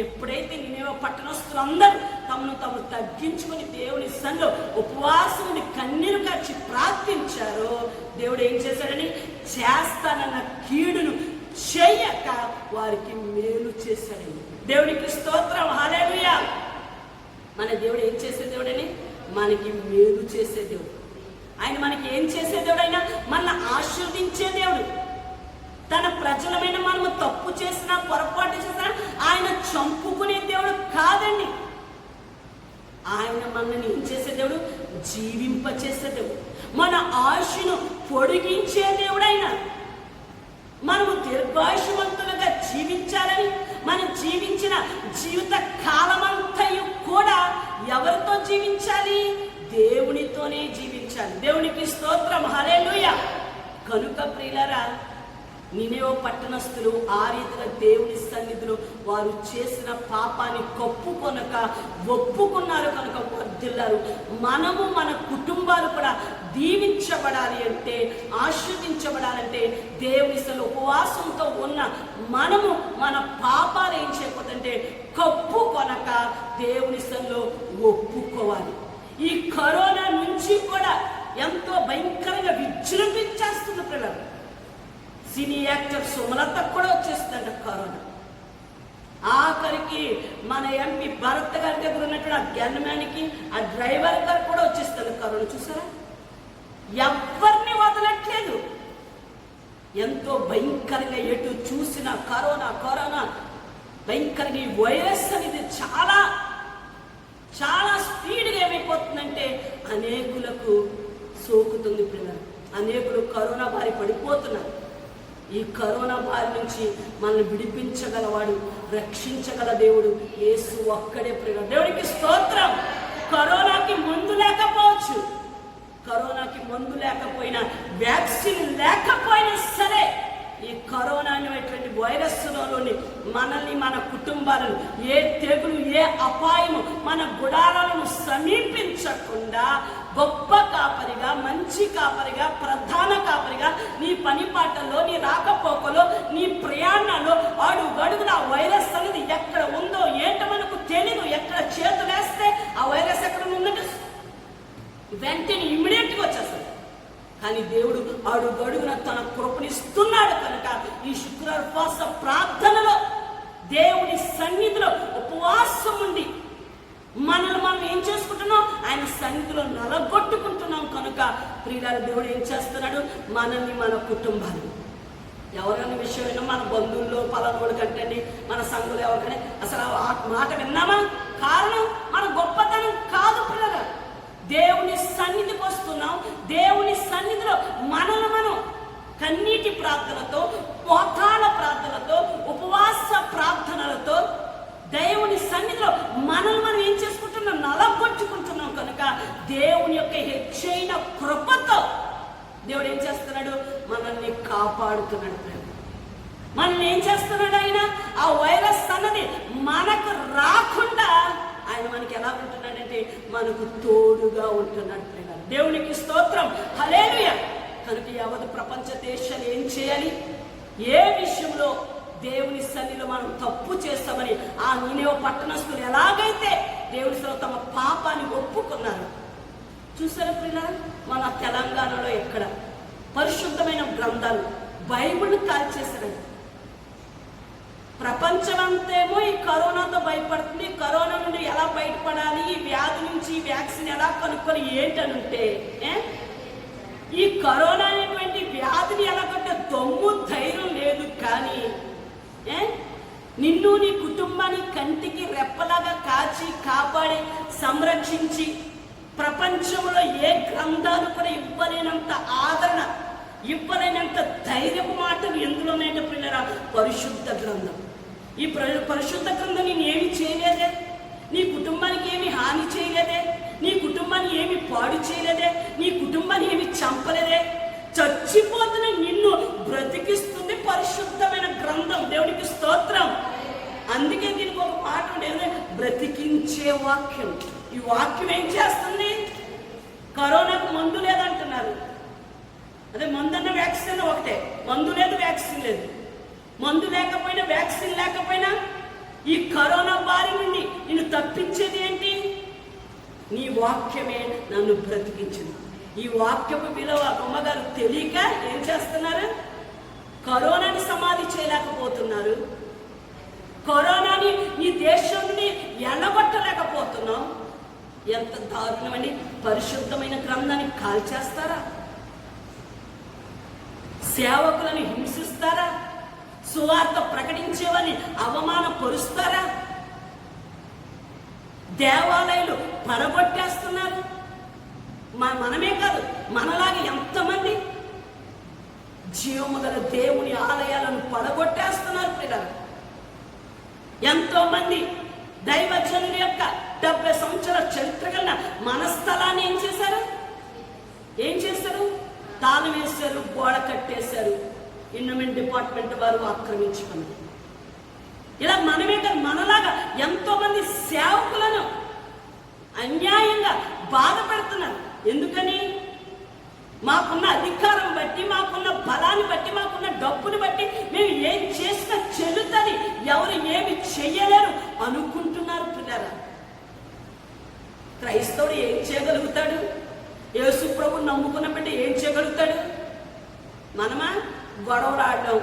ఎప్పుడైతే నీనేవే పట్టణస్తులందరూ తమను తాము తగ్గించుకొని దేవుని సన్నిధిలో ఉపవాసం ఉండి కన్నీరు కార్చి ప్రార్థించారో, దేవుడు ఏం చేశాడని, చేస్తానన్న కీడును చేయక వారికి మేలు చేశాడని. దేవుడికి స్తోత్రం, హల్లెలూయా. మన దేవుడు ఏం చేసే దేవుడని, మనకి మేలు చేసే దేవుడు. ఆయన మనకి ఏం చేసే దేవుడు, అయినా మన ఆశీర్వదించే దేవుడు. తన ప్రజలమైన మనము తప్పు చేసినా పొరపాటు చేసినా ఆయన చంపుకునే దేవుడు కాదండి. ఆయన మనల్ని ఏం చేసే దేవుడు, జీవింపచేసే దేవుడు. మన ఆశను పొడిగించే దేవుడైనా మనము దీర్ఘాయుషవంతులుగా జీవించాలని, మనం జీవించిన జీవిత కాలమంతయు కూడా ఎవరితో జీవించాలి? దేవునితోనే జీవించాలి. దేవునికి స్తోత్రం, హల్లెలూయా. కనుక ప్రియులారా, నినెవె పట్టణస్థులు ఆ రీతిగా దేవుని సన్నిధిలో వారు చేసిన పాపాన్ని కప్పుకొనక ఒప్పుకున్నారు కనుక వర్ధిల్లారు. మనము మన కుటుంబాలు కూడా దీవించబడాలి అంటే, ఆశీర్వదించబడాలంటే దేవుని సన్నిధిలో ఉపవాసంతో ఉన్న మనము మన పాపాలు ఏం చేయకూడదంటే కప్పుకొనక దేవుని సన్నిధిలో ఒప్పుకోవాలి. ఈ కరోనా నుంచి కూడా ఎంతో భయంకరంగా విజృంభించేస్తుంది పిల్లలు. సినీ యాక్టర్ సుమలత కూడా వచ్చేస్తుందంట కరోనా. ఆఖరికి మన ఎంపీ భరత్ గారి దగ్గర ఉన్నటువంటి ఆ గన్మ్యాన్కి, ఆ డ్రైవర్ గారు కూడా వచ్చేస్తుంది కరోనా. చూసారా, ఎవరిని వదలట్లేదు. ఎంతో భయంకరంగా ఎటు చూసిన కరోనా కరోనా భయంకరంగా. ఈ వైరస్ అనేది చాలా చాలా స్పీడ్గా ఏమైపోతుందంటే అనేకులకు సోకుతుంది పిల్లలు. అనేకులు కరోనా బారి పడిపోతున్నారు. ఈ కరోనా బారి నుంచి మనల్ని విడిపించగలవాడు, రక్షించగల దేవుడు యేసు ఒక్కడే ప్రియుడు. దేవుడికి స్తోత్రం. కరోనాకి మందు లేకపోవచ్చు, కరోనాకి మందు లేకపోయినా, వ్యాక్సిన్ లేకపోయినా సరే, ఈ కరోనా అనేటువంటి వైరస్లోని మనల్ని, మన కుటుంబాలను ఏ తెగులు, ఏ అపాయము మన గుడారాలను సమీపించకుండా గొప్ప కాపరిగా, మంచి కాపరిగా, ప్రధాన కాపరిగా నీ పని పాటల్లో, నీ రాకపోకలో, నీ ప్రయాణాల్లో అడుగడుగున ఆ వైరస్ అనేది ఎక్కడ ఉందో ఏంటో మనకు తెలియదు. ఎక్కడ చేతులు వేస్తే ఆ వైరస్ ఎక్కడ ఉందంటే వెంటనే ఇమ్మీడియట్గా వచ్చేస్తుంది. కానీ దేవుడు అడుగడుగున తన కృపనిస్తున్నాడు కనుక ఈ శుక్రవార ఉపవాస ప్రార్థనలో దేవుని సన్నిధిలో ఉపవాసం ఉండి మనల్ని మనం ఏం చేసుకుంటున్నాం? ఆయన సన్నిధిలో నలగొట్టుకుంటున్నాం కనుక ప్రియులారా, దేవుడు ఏం చేస్తున్నాడు? మనల్ని, మన కుటుంబాన్ని, ఎవరైనా విషయమైనా మన బంధువుల్లో పలానోడు కంటండి, మన సంఘులు ఎవరికైనా అసలు ఆ మాట విన్నామా? కారణం మన గొప్పతనం కాదు పిల్లగా. దేవుని సన్నిధికి వస్తున్నాం. దేవుని సన్నిధిలో మనల్ని మనం కన్నీటి ప్రార్థనతో, మోకాళ్ళ ప్రార్థనతో, ఉపవాస ప్రార్థనలతో దేవుని సన్నిధిలో మనల్ని మనం ఏం చేసుకుంటున్నాం? నలగొట్టుకుంటున్నాం కనుక దేవుని యొక్క హెచ్చైన కృపతో దేవుడు ఏం చేస్తున్నాడు? మనల్ని కాపాడుతున్నాడు. మనల్ని ఏం చేస్తున్నాడు? ఆయన ఆ వైరస్ అన్నది మనకు రాకుండా ఆయన మనకి ఎలా ఉంటున్నాడంటే మనకు తోడుగా ఉంటున్నాడు. దేవునికి స్తోత్రం, హల్లెలూయా. కనుక యావత్ ప్రపంచ దేశాలు ఏం చేయాలి? ఏ విషయంలో దేవుని సన్నిధిలో మనం తప్పు చేస్తామని ఆ నినెవె పట్టణస్థులు ఎలాగైతే దేవుని సన్నిధిలో తమ పాపాన్ని ఒప్పుకున్నారు. చూసారా పిల్లలు, మన తెలంగాణలో ఎక్కడ పరిశుద్ధమైన గ్రంథాలు బైబిల్ కాల్చేశారండి. ప్రపంచమంతేమో ఈ కరోనాతో భయపడుతుంది. కరోనా నుండి ఎలా బయటపడాలి, ఈ వ్యాధి నుంచి ఈ వ్యాక్సిన్ ఎలా కనుక్కొని ఏంటనుంటే, ఈ కరోనా అనేటువంటి వ్యాధిని ఎలా కంటే దమ్ము ధైర్యం లేదు. కానీ నిన్ను, నీ కుటుంబాన్ని కంటికి రెప్పలాగా కాచి కాపాడి సంరక్షించి ప్రపంచంలో ఏ గ్రంథాలు కూడా ఇవ్వలేనంత ఆదరణ, ఇవ్వలేనంత ధైర్యపు మాటలు ఎందులోనైనా పిల్లరా పరిశుద్ధ గ్రంథం. ఈ పరిశుద్ధ గ్రంథం నేను ఏమి చేయలేదే, నీ కుటుంబానికి ఏమి హాని చేయలేదే, నీ కుటుంబాన్ని ఏమి పాడు చేయలేదే, నీ కుటుంబాన్ని ఏమి చంపలేదే. చచ్చిపోతున్న నిన్ను బ్రతికిస్తుంది పరిశుద్ధమైన గ్రంథం. దేవుడికి స్తోత్రం. అందుకే దీనికి ఒక మాట ఉండేది, బ్రతికించే వాక్యం. ఈ వాక్యం ఏం చేస్తుంది? కరోనాకు మందు లేదంటున్నారు. అదే మందున్న వ్యాక్సిన్ ఒకటే, మందు లేదు, వ్యాక్సిన్ లేదు. మందు లేకపోయినా, వ్యాక్సిన్ లేకపోయినా ఈ కరోనా బారి నుండి నిన్ను తప్పించేది ఏంటి? నీ వాక్యమే నన్ను బ్రతికించింది. ఈ వాక్యపు విలువ అమ్మగారు తెలియక ఏం చేస్తున్నారు? కరోనాని సమాధి చేయలేకపోతున్నారు. కరోనాని నీ దేశం నుండి ఎడగొట్టలేకపోతున్నాం. ఎంత దారుణమండి! పరిశుద్ధమైన గ్రంథాన్ని కాల్చేస్తారా? సేవకులను హింసిస్తారా? సువార్త ప్రకటించేవారిని అవమానపరుస్తారా? దేవాలయాలు పడగొట్టేస్తున్నారు. మనమే కాదు, మనలాగా ఎంతమంది జీవము గల దేవుని ఆలయాలను పడగొట్టేస్తున్నారు పిల్లలు. ఎంతో మంది దైవజనుల యొక్క 70 సంవత్సరాల చరిత్ర కలిగిన మన స్థలాన్ని ఏం చేశారు? తాళం వేశారు, గోడ కట్టేశారు. ఇన్వెస్ట్మెంట్ డిపార్ట్మెంట్ వారు ఆక్రమించుకున్నారు. ఇలా మనలాగా ఎంతో మంది సేవకులను అన్యాయంగా బాధపడుతున్నారు. ఎందుకని? మాకున్న అధికారం బట్టి, మాకున్న బలాన్ని బట్టి, మాకున్న డబ్బుని బట్టి మేము ఏం చేసినా చెల్లుతుంది, ఎవరు ఏమి చెయ్యలేరు అనుకుంటున్నారు పిల్లరా. క్రైస్తవుడు ఏం చేయగలుగుతాడు? యేసు ప్రభు నమ్ముకున్న బిడ్డ ఏం చేయగలుగుతాడు? మనమా గొడవలు ఆడడం,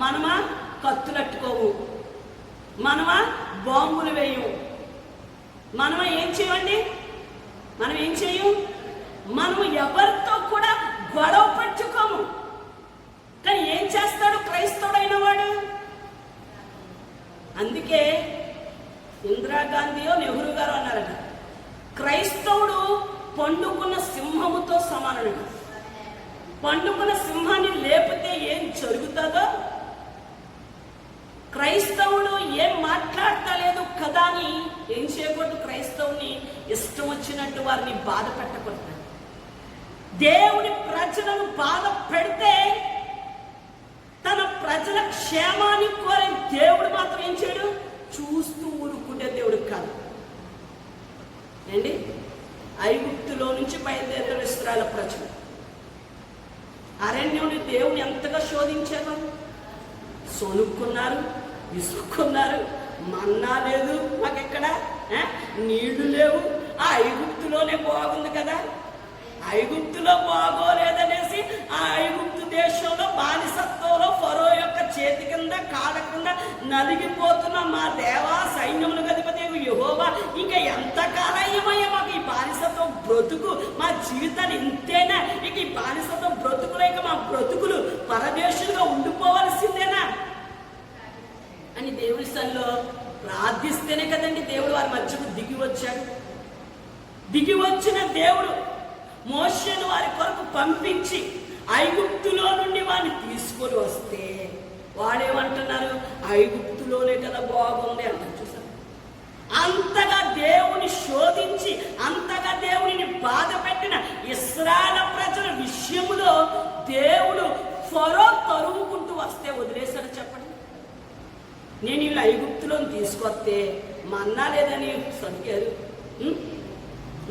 మనమా కత్తులట్టుకోవు, మనమా బాంబులు వేయము, మనమా ఏం చేయండి? మనం ఏం చేయం? మనము ఎవరితో కూడా గొడవ పట్టుకోము. కానీ ఏం చేస్తాడు క్రైస్తవుడైన వాడు? అందుకే ఇందిరాగాంధీయో నెహ్రూ గారు అన్నారట, క్రైస్తవుడు పండుకున్న సింహముతో సమానుడు. పండుకున్న సింహాన్ని లేపితే ఏం జరుగుతుందో, క్రైస్తవుడు ఏం మాట్లాడతలేదు కదా అని ఏం చేయకూడదు. క్రైస్తవుని ఇష్టం వచ్చినట్టు వారిని బాధ పెట్టకూడదు. దేవుని ప్రజలను బాధ పెడితే తన ప్రజల క్షేమాన్ని కోరే దేవుడు మాత్రం ఏం చేయడు? చూస్తూ ఊరుకుంటే దేవుడు కాదు. ఏంటి? ఐగుప్తులో నుంచి బయలుదేరిన ఇశ్రాయేలు ప్రజలు అరణ్యుని దేవుని ఎంతగా శోధించారు. సొనుక్కున్నారు, విసుక్కున్నారు. మన్నా లేదు మాకెక్కడ, నీళ్లు లేవు. ఆ ఐగుప్తులోనే బాగుంది కదా. ఐగుప్తులో బాగోలేదనేసి ఆ ఐగుప్తు దేశంలో బానిసత్వంలో ఫరో యొక్క చేతి కింద కాళ్ళ కింద నలిగిపోతున్న మా దేవా సైన్యములకు అధిపతి యెహోవా ఇంకా ఎంతకాలయ్యమయ్యా మాకు ఈ బానిసత్వం బ్రతుకు, మా జీవితాన్ని ఇంతేనా? ఇక ఈ బానిసత్వం బ్రతుకులేక మా బ్రతుకులు పరదేశులుగా ఉండిపోవలసిందేనా అని దేవుని సన్నిధిలో ప్రార్థిస్తేనే కదండి దేవుడు వారి మధ్యకు దిగి వచ్చాడు. దిగి వచ్చిన దేవుడు మోషేను వారి కొరకు పంపించి ఐగుప్తులో నుండి వాడిని తీసుకొని వస్తే వాడేమంటున్నారు? ఐగుప్తులోనే కదా బాగుంది అంటారు. చూసారు? అంతగా దేవుని శోధించి, అంతగా దేవుని బాధ పెట్టిన ఇశ్రాయేలు ప్రజల విషయంలో దేవుడు ఫరో తరుముకుంటూ వస్తే వదిలేశాడు చెప్పండి. నేను వీళ్ళు ఐగుప్తులో తీసుకొస్తే మన్నా లేదని సరిగారు,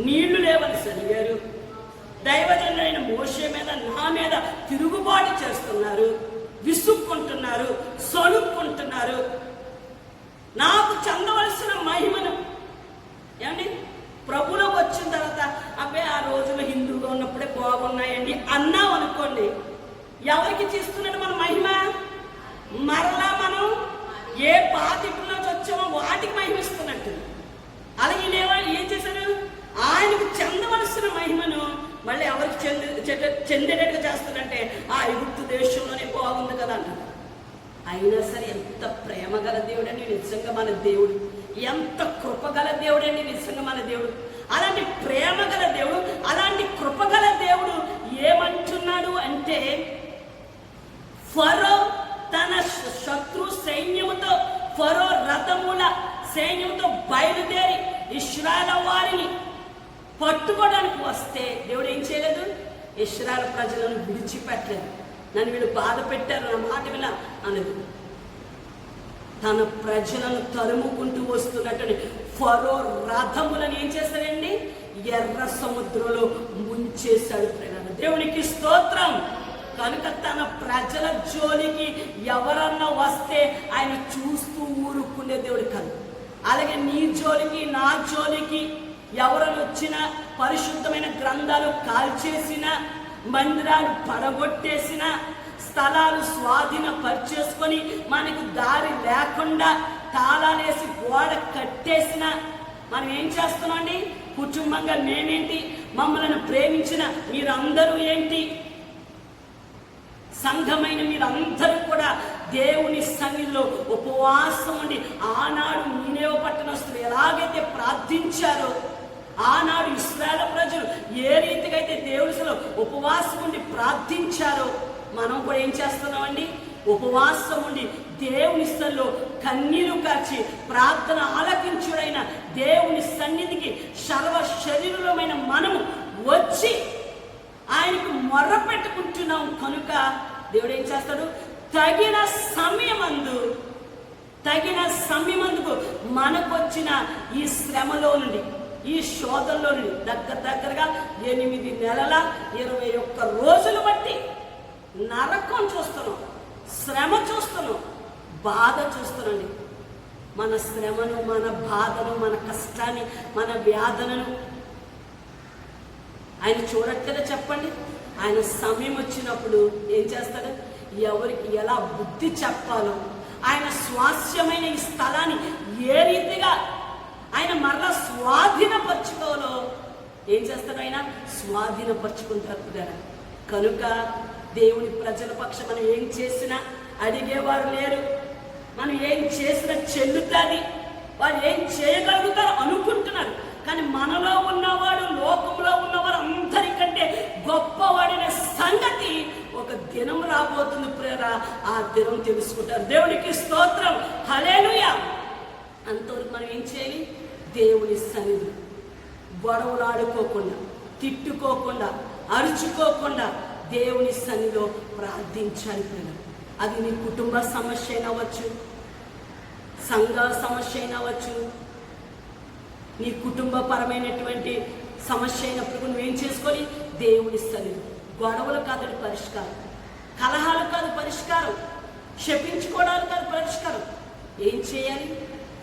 నీళ్లు లేవని సరిగారు, దైవజనులైన మోషే మీద నా మీద తిరుగుబాటు చేస్తున్నారు, విసుక్కుంటున్నారు, సొనుక్కుంటున్నారు. నాకు చెందవలసిన మహిమను ఏమండి ప్రభులోకి వచ్చిన తర్వాత అబ్బాయి ఆ రోజులో హిందూగా ఉన్నప్పుడే బాగున్నాయండి అన్నాం అనుకోండి, ఎవరికి చేస్తున్నాడు మన మహిమ? మరలా మనం ఏ బాధితుల్లోకి వచ్చామో వాటికి మహిమిస్తున్నట్టు. అలాగే ఏం చేశారు? ఆయనకు చెందవలసిన మహిమను మళ్ళీ ఎవరికి చెందేటట్టుగా చేస్తారంటే ఆ ఐగుప్తు దేశంలోనే బాగుంది కదా అంటారు. అయినా సరే ఎంత ప్రేమ గల దేవుడండి నిజంగా మన దేవుడు, ఎంత కృపగల దేవుడండి నిజంగా మన దేవుడు. అలాంటి ప్రేమ గల దేవుడు, అలాంటి కృపగల దేవుడు ఏమంటున్నాడు అంటే, ఫరో తన శత్రు సైన్యముతో, ఫరో రథముల సైన్యంతో బయలుదేరి ఇశ్రాయేలు వారిని పట్టుకోవడానికి వస్తే దేవుడు ఏం చేయలేదు? ఇశ్రాయేలు ప్రజలను విడిచిపెట్టలేదు. నన్ను వీళ్ళు బాధ పెట్టారు, నా మాట విన అనదు. తన ప్రజలను తరుముకుంటూ వస్తున్నట్టు ఫరో రథములను ఏం చేశారండి? ఎర్ర సముద్రంలో ముంచేశాడు. దేవునికి స్తోత్రం. కనుక తన ప్రజల జోలికి ఎవరన్నా వస్తే ఆయన చూస్తూ ఊరుకునే దేవుడు కాదు. అలాగే నీ జోలికి, నా జోలికి ఎవరన్నా వచ్చినా, పరిశుద్ధమైన గ్రంథాలు కాల్చేసిన, మందిరాలు పడగొట్టేసిన, స్థలాలు స్వాధీనపరిచేసుకొని మనకు దారి లేకుండా తాళాలేసి గోడ కట్టేసిన, మనం ఏం చేస్తున్నామండి? కుటుంబంగా నేనేంటి, మమ్మల్ని ప్రేమించిన మీరందరూ ఏంటి, సంఘమైన మీరందరూ కూడా దేవుని సన్నిధిలో ఉపవాసం ఉండి ఆనాడు నీనేవ పట్టణస్తులు ఎలాగైతే ప్రార్థించారో, ఆనాడు ఇశ్రాయేలు ప్రజలు ఏ రీతిగా అయితే దేవుని సన్నిధిలో ఉపవాసం ఉండి ప్రార్థించారో, మనం కూడా ఏం చేస్తున్నామండి? ఉపవాసం ఉండి దేవుని సన్నిధిలో కన్నీరు కార్చి ప్రార్థన ఆలకించుడైన దేవుని సన్నిధికి సర్వ శరీరమైన మనము వచ్చి ఆయనకు మొర్ర పెట్టుకుంటున్నాం కనుక దేవుడు ఏం చేస్తాడు? తగిన సమయమందుకు మనకొచ్చిన ఈ శ్రమలో నుండి, ఈ శోధనలో నుండి దగ్గరగా 8 నెలల 21 రోజులు బట్టి నరకం చూస్తున్నాం, శ్రమ చూస్తున్నాం, బాధ చూస్తున్నాండి. మన శ్రమను, మన బాధను, మన కష్టాన్ని, మన వ్యాధనను ఆయన చూడట్లేదా చెప్పండి? ఆయన సమయం వచ్చినప్పుడు ఏం చేస్తాడు? ఎవరికి ఎలా బుద్ధి చెప్పాలో, ఆయన స్వాస్యమైన ఈ స్థలాన్ని ఏ రీతిగా ఆయన మరలా స్వాధీనపరచుకోవాలో ఏం చేస్తాడు? ఆయన స్వాధీనపరచుకుంటారు. కనుక దేవుని ప్రజల పక్షం మనం ఏం చేసినా అడిగేవారు లేరు. మనం ఏం చేసినా చెల్లుతుంది, వారు ఏం చేయగలుగుతారు అనుకుంటున్నారు. కానీ మనలో ఉన్నవాడు, లోకంలో ఉన్నవారు అందరికంటే గొప్పవాడనే సంగతి ఒక దినం రాబోతుంది ప్రేరా. ఆ దినం తెలుసుకుంటారు. దేవునికి స్తోత్రం, హల్లెలూయా. అంతవరకు మనం ఏం చేయాలి? దేవుని సన్నిధి గొడవలు ఆడుకోకుండా, తిట్టుకోకుండా, అరుచుకోకుండా దేవుని సన్నిధిలో ప్రార్థించాలి ప్రేరా. అది నీ కుటుంబ సమస్య అయినా అవ్వచ్చు, సంఘ సమస్య అయినా అవ్వచ్చు, నీ కుటుంబపరమైనటువంటి సమస్య అయినప్పుడు నువ్వేం చేసుకోవాలి? దేవుని సన్నిధి. గొడవలు కాదు పరిష్కారం, కలహాలు కాదు పరిష్కారం, క్షపించుకోవడాలు కాదు పరిష్కారం. ఏం చేయాలి?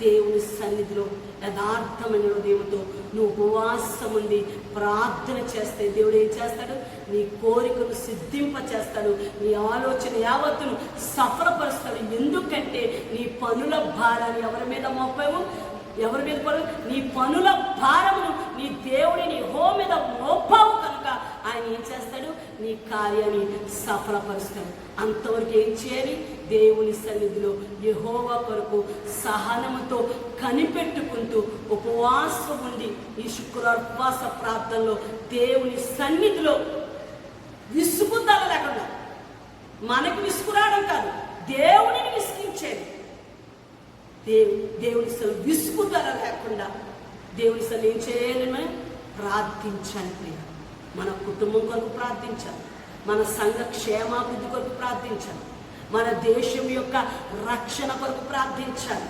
దేవుని సన్నిధిలో యథార్థమైన హృదయంతో నువ్వు ఉపవాసం ఉండి ప్రార్థన చేస్తే దేవుడు ఏం చేస్తాడు? నీ కోరికను సిద్ధింప చేస్తాడు, నీ ఆలోచన యావత్తును సఫలపరుస్తాడు. ఎందుకంటే నీ పనుల భారాన్ని ఎవరి మీద మోపావు? ఎవరి మీద పడు? నీ పనుల భారమును నీ దేవుడి నీ హో మీద మోపావు కనుక ఆయన ఏం చేస్తాడు? నీ కార్యాన్ని సఫలపరుస్తాడు. అంతవరకు ఏం చేయాలి? దేవుని సన్నిధిలో యెహోవా కొరకు సహనముతో కనిపెట్టుకుంటూ ఉపవాసం ఉండి ఈ శుక్రవార ఉపవాస ప్రార్థనలో దేవుని సన్నిధిలో విసుగుదల లేకుండా, మనకి విసుగురావడం కాదు, దేవునిని విసిగించేది. దేవుని సలు విసుగుదల లేకుండా దేవుని సలు ఏం చేయాలి? మనం ప్రార్థించాలి. మన కుటుంబం కొరకు ప్రార్థించాలి, మన సంఘ క్షేమాభివృద్ధి కొరకు ప్రార్థించాలి, మన దేశం యొక్క రక్షణ కొరకు ప్రార్థించాలి.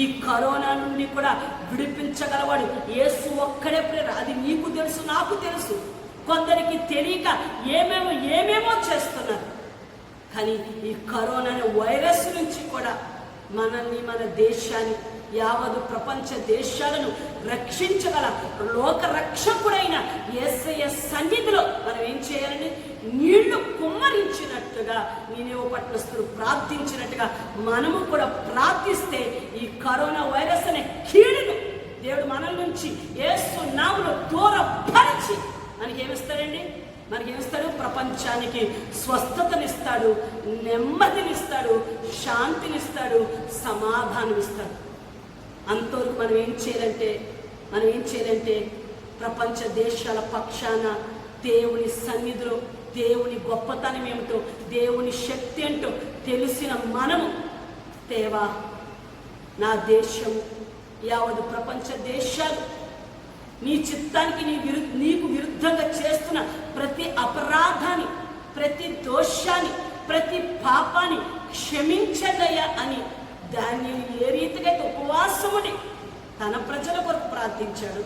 ఈ కరోనా నుండి కూడా విడిపించగలవాడు యేసు ఒక్కడే ప్రేర. అది నీకు తెలుసు, నాకు తెలుసు. కొందరికి తెలియక ఏమేమో చేస్తున్నారు. కానీ ఈ కరోనా వైరస్ నుంచి కూడా మనల్ని, మన దేశాన్ని, యావదు ప్రపంచ దేశాలను రక్షించగల లోక రక్షకుడైన యేసయ్య సన్నిధిలో మనం ఏం చేయాలండి? నీళ్లు కుమ్మరించినట్టుగా, నీనేవో పట్టణస్థులు ప్రార్థించినట్టుగా మనము కూడా ప్రార్థిస్తే ఈ కరోనా వైరస్ అనే కీడును దేవుడు మన నుంచి యేసు నామములో దూరపరిచి మనకేమిస్తాడండి? మనకేమిస్తాడు? ప్రపంచానికి స్వస్థతనిస్తాడు, నెమ్మదినిస్తాడు, శాంతినిస్తాడు, సమాధానమిస్తాడు. అంతవరకు మనం ఏం చేయాలంటే ప్రపంచ దేశాల పక్షాన దేవుని సన్నిధిలో దేవుని గొప్పతనం ఏమిటో, దేవుని శక్తి ఏంటో తెలిసిన మనము, దేవా నా దేశం, యావదు ప్రపంచ దేశాలు నీ చిత్తానికి నీకు విరుద్ధంగా చేస్తున్న ప్రతి అపరాధాన్ని, ప్రతి దోషాన్ని, ప్రతి పాపాన్ని క్షమించదయ్యా అని దానియేలు ఏ రీతిగా ఉపవాసముని తన ప్రజల కొరకు ప్రార్థించాడు,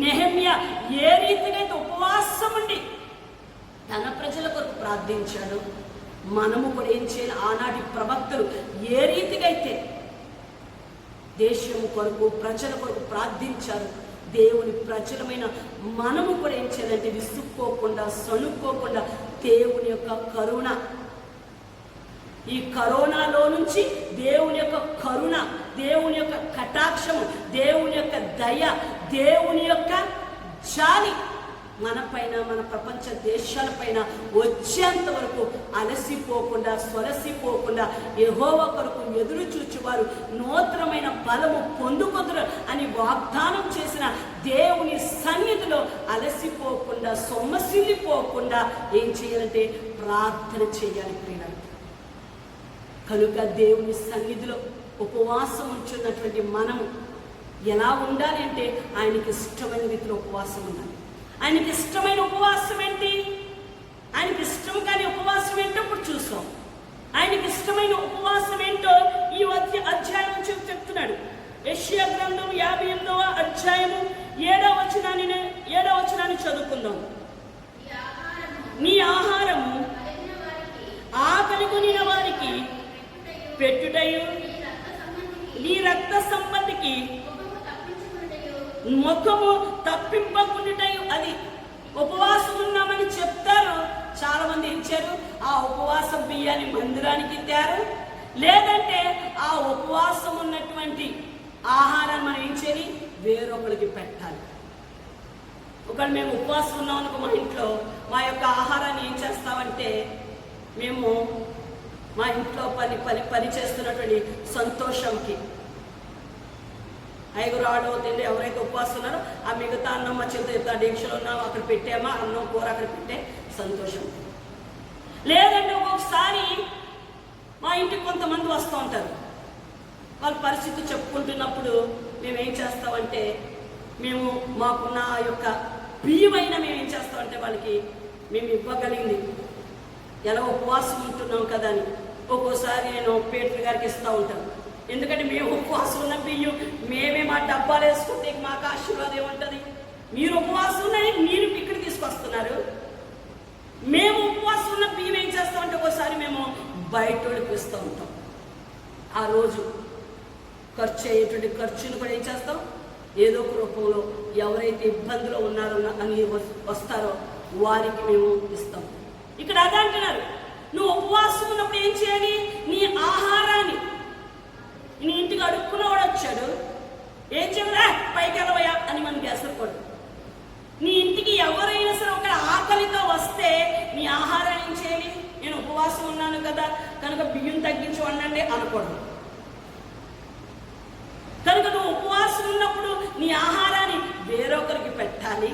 నెహెమ్యా ఏ రీతిగా ఉపవాసముండి తన ప్రజల కొరకు ప్రార్థించాడు, మనము కూడా ఏం చేయాలి? ఆనాటి ప్రవక్తలు ఏ రీతిగా అయితే దేశము కొరకు, ప్రజల కొరకు ప్రార్థించారు, దేవుని ప్రజలమైన మనము కూడా ఏం చేయాలంటే విసుక్కోకుండా, సణుక్కోకుండా దేవుని యొక్క కరుణ, ఈ కరోనాలో నుంచి దేవుని యొక్క కరుణ, దేవుని యొక్క కటాక్షము, దేవుని యొక్క దయ, దేవుని యొక్క జాలి మన పైన, మన ప్రపంచ దేశాలపైన వచ్చేంత వరకు అలసిపోకుండా, స్వరసిపోకుండా యెహోవా కొరకు ఎదురు చూచువారు నూతనమైన బలము పొందుకొదురు అని వాగ్దానం చేసిన దేవుని సన్నిధిలో అలసిపోకుండా, సొమ్మసిల్లిపోకుండా ఏం చేయాలంటే ప్రార్థన చేయాలి ప్రియులారా. కనుక దేవుని సన్నిధిలో ఉపవాసం ఉంచున్నటువంటి మనము ఎలా ఉండాలి అంటే ఆయనకి ఇష్టమైన రీతిలో ఉపవాసం ఉండాలి. ఆయనకి ఇష్టమైన ఉపవాసం ఏంటి? ఆయనకి ఇష్టం కాని ఉపవాసం ఏంటో ఇప్పుడు చూస్తాం. ఆయనకి ఇష్టమైన ఉపవాసం ఏంటో ఈ అధ్యాయం నుంచి చెప్తున్నాడు. యెషయా గ్రంథం 58వ అధ్యాయము 7వ వచనాన్ని చదువుకుందాం. నీ ఆహారము ఆకలి కొనిన వారికి పెట్టుటయు, నీ రక్త సంబంధికి ముఖము తప్పింపకుండుటయు. అది ఉపవాసం ఉన్నామని చెప్తారు. చాలా మంది ఇచ్చారు. ఆ ఉపవాసం బియ్యాన్ని మందిరానికి ఇచ్చారు, లేదంటే ఆ ఉపవాసం ఉన్నటువంటి ఆహారాన్ని మనం ఏం చేయాలి? వేరొకరికి పెట్టాలి. ఒకవేళ మేము ఉపవాసం ఉన్నాం అనుకో, మా ఇంట్లో మా యొక్క ఆహారాన్ని ఏం చేస్తామంటే, మేము మా ఇంట్లో పని చేస్తున్నటువంటి సంతోషంకి ఐగురాడు తిండి ఎవరైతే ఉపవాసం ఉన్నారో ఆ మిగతా అన్నం మా చేత చెప్తా దీక్షలో ఉన్నాం అక్కడ పెట్టామా, అన్నం కూర అక్కడ పెట్టే సంతోషం. లేదంటే ఒక్కొక్కసారి మా ఇంటికి కొంతమంది వస్తూ ఉంటారు. వాళ్ళ పరిస్థితి చెప్పుకుంటున్నప్పుడు మేము ఏం చేస్తామంటే, మేము మాకున్న ఆ యొక్క బియ్యమైనా మేము ఏం చేస్తామంటే వాళ్ళకి మేము ఇవ్వగలిగింది, ఎలా ఉపవాసం ఉంటున్నాం కదా అని ఒక్కోసారి నేను పేట్ల గారికి ఇస్తూ ఉంటాను. ఎందుకంటే మేము ఉపవాసం ఉన్న బియ్యం మేమే మా డబ్బాలు వేసుకుంటే మాకు ఆశీర్వాదం ఏముంటుంది? మీరు ఉపవాసం ఉన్నది మీరు ఇక్కడ తీసుకొస్తున్నారు. మేము ఉపవాసం ఉన్న బియ్యం ఏం చేస్తామంటే ఒక్కోసారి మేము బయట వాళ్ళకి ఇస్తూ ఉంటాం. ఆ రోజు ఖర్చు అయ్యేటువంటి ఖర్చును కూడా ఏం చేస్తాం? ఏదో ఒక రూపంలో ఎవరైతే ఇబ్బందులో ఉన్నారో అని వస్తారో వారికి మేము ఇస్తాం. ఇక్కడ అదే అంటున్నారు, నువ్వు ఉపవాసం ఉన్నప్పుడు ఏం చేయాలి? నీ ఆహారాన్ని, నీ ఇంటికి అడుక్కున్నవాడు వచ్చాడు, ఏం చేయరా పైకి వెళ్ళవయా అని మనకి ఎసరకూడదు. నీ ఇంటికి ఎవరైనా సరే ఒక ఆకలితో వస్తే నీ ఆహారాన్ని ఏం చేయాలి? నేను ఉపవాసం ఉన్నాను కదా కనుక బియ్యం తగ్గించి వండండి అనకూడదు. కనుక నువ్వు ఉపవాసం ఉన్నప్పుడు నీ ఆహారాన్ని వేరొకరికి పెట్టాలి.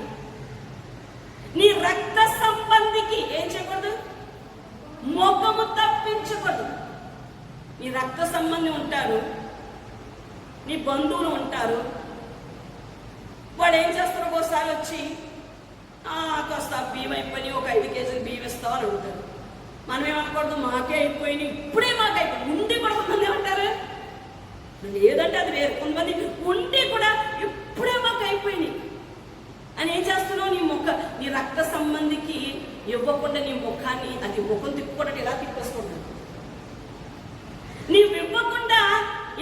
నీ రక్త సంబంధికి ఏం చేయకూడదు? ముఖము తప్పించకూడదు. నీ రక్త సంబంధి ఉంటారు, నీ బంధువులు ఉంటారు. వాడు ఏం చేస్తారు? ఒకసారి వచ్చి కాస్త బియ్యం అయిపోయి ఒక 5 కేజీలు బియ్యం ఇస్తావు అని అడుగుతారు. మనం ఏమనకూడదు, మాకే అయిపోయినాయి, ఇప్పుడే మాకు అయిపోయి. ఉండి కూడా కొంతమంది ఏమంటారు, లేదంటే అది వేరు. కొంతమంది ఉండి కూడా ఇప్పుడే మాకు అయిపోయినాయి అని ఏం చేస్తున్నావు? నీ రక్త సంబంధికి ఇవ్వకుండా నీ ముఖాన్ని, అది ముఖం తిప్పుకోవడం ఎలా తిప్పేసుకుంటావు? నీవు ఇవ్వకుండా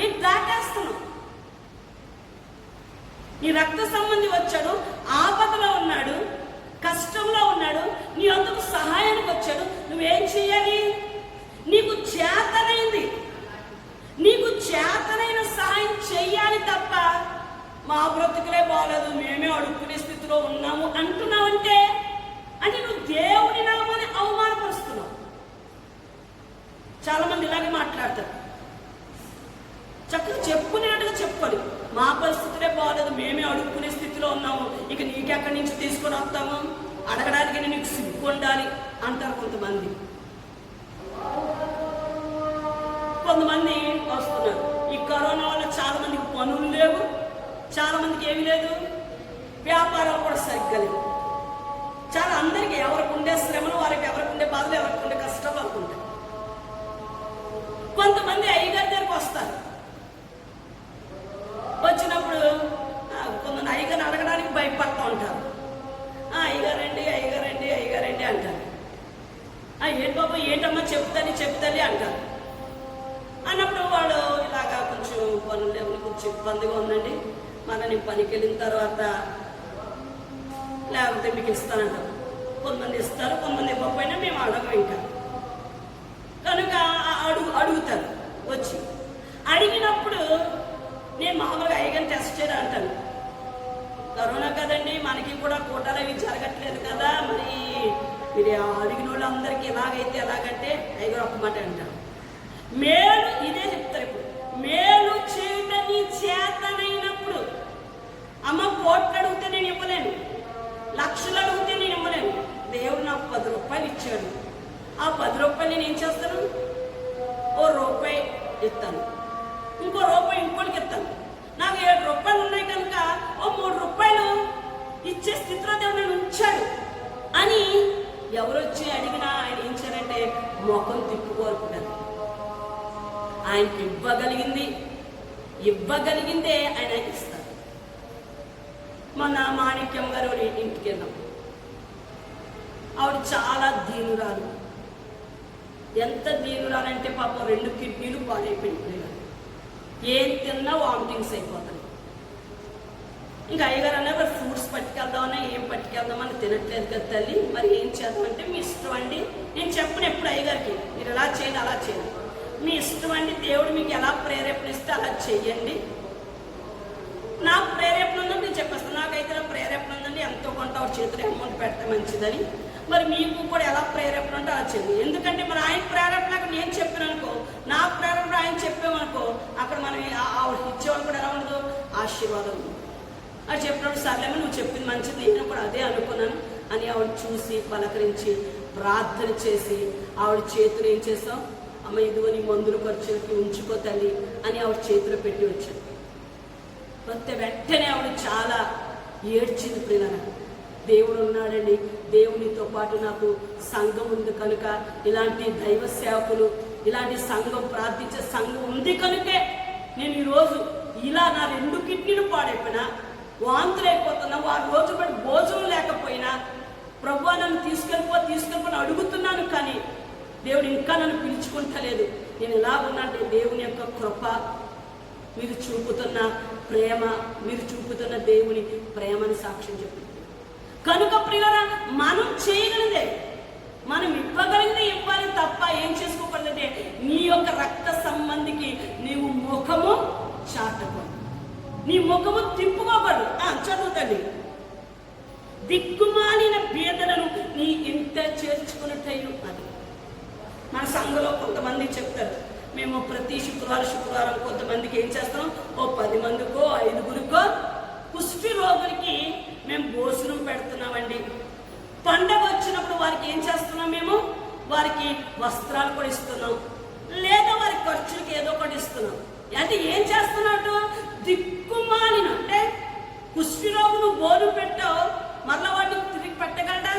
ఏం దాటేస్తున్నావు? నీ రక్త సంబంధి వచ్చాడు, ఆపదలో ఉన్నాడు, కష్టంలో ఉన్నాడు, నీ అందుకు సహాయానికి వచ్చాడు. నువ్వేం చేయాలి? నీకు చేతనైన సహాయం చెయ్యాలి తప్ప మా బ్రతుకులే బాగలేదు, మేమే అడుక్కునే స్థితిలో ఉన్నాము అంటున్నావంటే అని నువ్వు దేవుడి నామాన్ని అవమానపరుస్తున్నావు. చాలా మంది ఇలాగే మాట్లాడతారు. చక్కగా చెప్పుకునేట్టుగా చెప్పుకోవాలి. మా పరిస్థితులే బాగలేదు, మేమే అడుక్కునే స్థితిలో ఉన్నాము, ఇక నీకెక్కడి నుంచి తీసుకొని వస్తాము, అడగడానికి నీకు సిగ్గు ఉండాలి అంటారు కొంతమంది. కొంతమంది వస్తున్నారు. ఈ కరోనా వల్ల చాలా మందికి పనులు లేవు, చాలా మందికి ఏమీ లేదు, వ్యాపారాలు కూడా సరిగ్గా లేవు. చాలా అందరికీ ఎవరికి ఉండే శ్రమలు వారికి, ఎవరికి ఉండే బాధలు, ఎవరికి ఉండే కష్టాలు వాళ్ళకు ఉంటాయి. కొంతమంది అయ్యగారి దగ్గరికి వస్తారు. వచ్చినప్పుడు కొంతమంది అయ్యగారిని అడగడానికి భయపడుతూ ఉంటారు. అయ్యగారండి అయ్యగారండి అయ్యగారండి అంటారు. ఏంటి బాబు ఏంటమ్మా చెప్తాలి అంటారు. అన్నప్పుడు వాడు ఇలాగా కొంచెం పనులు లేవు, కొంచెం ఇబ్బందిగా ఉందండి, మన నేను పనికి వెళ్ళిన తర్వాత లేకపోతే మీకు ఇస్తానంటారు. కొంతమంది ఇస్తారు, కొంతమంది ఇవ్వకపోయినా మేము అడగం. ఇంకా కనుక అడుగుతారు. వచ్చి అడిగినప్పుడు నేను మామూలుగా అయ్యగారిని టెస్ట్ చేయడం అంటాను. కరోనా కదండి, మనకి కూడా కోటాలు అవి జరగట్లేదు అయ్యగారు ఒక మాట అంటారు, మేలు ఇదే చెప్తారు ఇప్పుడు, మేలు చేయుట నీ చేతనైనప్పుడు. అమ్మ కోట్లు అడిగితే నేను ఇవ్వలేను, లక్షలు అడిగితే నేను ఇవ్వలేను. దేవుడు నాకు 10 రూపాయలు ఇచ్చాడు. ఆ 10 రూపాయలు నేను ఏం చేస్తాను? ఓ రూపాయి ఇస్తాను, ఇంకో రూపాయి ఇంకోటికి ఇస్తాను. నాకు 7 రూపాయలు ఉన్నాయి కనుక ఓ 3 రూపాయలు ఇచ్చే స్థితిలో దేవుడు నేను ఉంచాడు అని ఎవరొచ్చి అడిగినా ఆయన ఏం చేయాలంటే ముఖం తిప్పుకోరుకుంటారు. ఆయనకి ఇవ్వగలిగిందే ఆయన ఇస్తారు. మన మాణిక్యం గారు ఇంటికి వెళ్ళాం. ఆవిడ చాలా దీనురాలు. ఎంత దీనురాలంటే పాపం 2 కిడ్నీలు పాడైపోయినాయి. ఏం తిన్నా వామిటింగ్స్ అయిపోతాయి. ఇంకా అయ్యగారు అన్నారు, ఫ్రూట్స్ పట్టుకెళ్దామన్నా ఏం పట్టుకెళ్దామని తినట్లేదు కదా తల్లి, మరి ఏం చేద్దామంటే మీ ఇష్టం అండి. నేను చెప్పను ఎప్పుడు అయ్యగారికి, మీరు ఎలా చేయండి అలా చేయండి, మీ ఇష్టం అండి, దేవుడు మీకు ఎలా ప్రేరేపణ ఇస్తే అలా చెయ్యండి. నాకు ప్రేరేపణ ఉందని నేను చెప్పేస్తాను. నాకైతే నా ప్రేరేపణ ఉందండి, ఎంతో కొంత చేతులు అమౌంట్ పెడితే మంచిదని. మరి మీకు కూడా ఎలా ప్రేరేపణ ఉంటే అలా చేయండి. ఎందుకంటే మరి ఆయన ప్రేరేపణ నేను చెప్పాను అనుకో, నా ప్రేరేపణ ఆయన చెప్పామనుకో, అక్కడ మనం ఆవిడకి ఇచ్చేవాళ్ళు కూడా ఎలా ఉండదు, ఆశీర్వాదం ఉంది. అది చెప్పినప్పుడు సర్లేమో నువ్వు చెప్పింది మంచిది, నేను కూడా అదే అనుకున్నాను అని ఆవిడ చూసి పలకరించి ప్రార్థన చేసి ఆవిడ చేతులు ఏం చేస్తాం, అమ్మ ఇదిగో నీ మందుల ఖర్చులకి ఉంచుకో తల్లి అని ఆవిడ చేతిలో పెట్టి వచ్చాను. కొత్త వెంటనే ఆవిడ చాలా ఏడ్చింది. ప్రియులారా, దేవుడు ఉన్నాడండి, దేవునితో పాటు నాకు సంఘం ఉంది కనుక, ఇలాంటి దైవ సేవకులు, ఇలాంటి సంఘం ప్రార్థించే సంఘం ఉంది కనుకే నేను ఈరోజు ఇలా నా 2 కిడ్నీలు పాడైపోయినా, వాంతులు అయిపోతున్నా, వారి రోజు బట్టి భోజనం లేకపోయినా ప్రభువా నన్ను తీసుకెళ్ళిపోని అడుగుతున్నాను. కానీ దేవుడు ఇంకా నన్ను పిలుచుకుంటలేదు. నేను ఎలా ఉన్నానంటే దేవుని యొక్క కృప, మీరు చూపుతున్న ప్రేమ, మీరు చూపుతున్న దేవుని ప్రేమని సాక్ష్యం చెప్తుంది. కనుక ప్రియులారా, మనం చేయగలిగే, మనం ఇవ్వగలిగితే ఇవ్వాలి తప్ప ఏం చేసుకోకూడదంటే నీ యొక్క రక్త సంబంధికి నీవు ముఖము చాటకూడదు, నీ ముఖము తిప్పుకోకూడదు. చదువుతండి, దిక్కుమాలిన బీదలను నీ ఇంట చేర్చుకున్నట్టయ్యు. అది మన సంఘంలో కొంతమంది చెప్తారు, మేము ప్రతి శుక్రవారం కొంతమందికి ఏం చేస్తాం, ఓ 10 మందికో 5గురికో కుష్టి రోగులకి మేము భోజనం పెడుతున్నామండి. పండగ వచ్చినప్పుడు వారికి ఏం చేస్తున్నాం, మేము వారికి వస్త్రాలు కూడా ఇస్తున్నాం, లేదా వారి ఖర్చులకి ఏదో ఒకటి ఇస్తున్నాం. అంటే ఏం చేస్తున్నట్టు, దిక్కుమాలిన, అంటే కుష్టి రోగును భోజనం పెట్టావు, మరలా వాటిని తిరిగి పెట్టగలడా?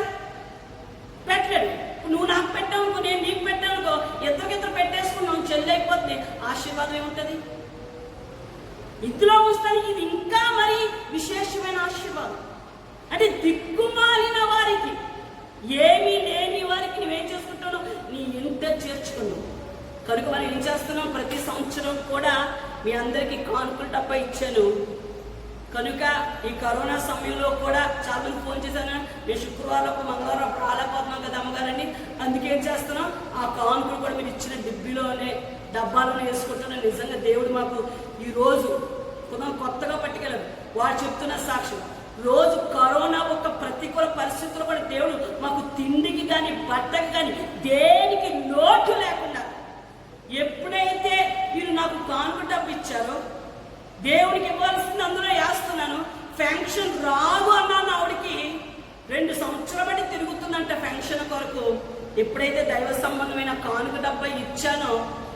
పెట్టలేడు. నువ్వు నాకు పెట్టావు, నేను నీకు పెట్టానుకో, ఇద్దరు పెట్టేసుకున్నావు, చెల్లి అయిపోతుంది, ఆశీర్వాదం ఏముంటుంది? ఇందులో వస్తాను. ఇది ఇంకా మరి విశేషమైన ఆశీర్వాదం. అంటే దిక్కుమాలిన వారికి, ఏమీ లేని వారికి నువ్వేం చేసుకుంటావు, నీ ఇంట చేర్చుకున్నావు. కనుక మనం ఏం చేస్తున్నాం, ప్రతి సంవత్సరం కూడా మీ అందరికీ కానుకల డబ్బా ఇచ్చాను. కనుక ఈ కరోనా సమయంలో కూడా చాలా మంది ఫోన్ చేశాను, మేము శుక్రవారం మంగళవారం రాలేకపోతున్నాం కదా అమ్మగారండి, అందుకేం చేస్తున్నాం, ఆ కానుకలు కూడా మీరు ఇచ్చిన డబ్బాలోనే వేసుకుంటున్నాం. నిజంగా దేవుడు మాకు ఈరోజు కొత్తగా పట్టుకెళ్ళారు. వాడు చెప్తున్న సాక్ష్యం, రోజు కరోనా ఒక ప్రతికూల పరిస్థితుల్లో కూడా దేవుడు మాకు తిండికి కానీ బట్టకి కానీ దేనికి లోటు లేకుండా, ఎప్పుడైతే మీరు నాకు కానుక డబ్బు ఇచ్చారో, దేవుడికి ఇవ్వాల్సింది అందులో వేస్తున్నాను. ఫంక్షన్ రాదు అన్నాను ఆవిడికి, 2 సంవత్సరాల బట్టి తిరుగుతుందంట ఫంక్షన్ కొరకు. ఎప్పుడైతే దైవ సంబంధమైన కానుక డబ్బా ఇచ్చానో,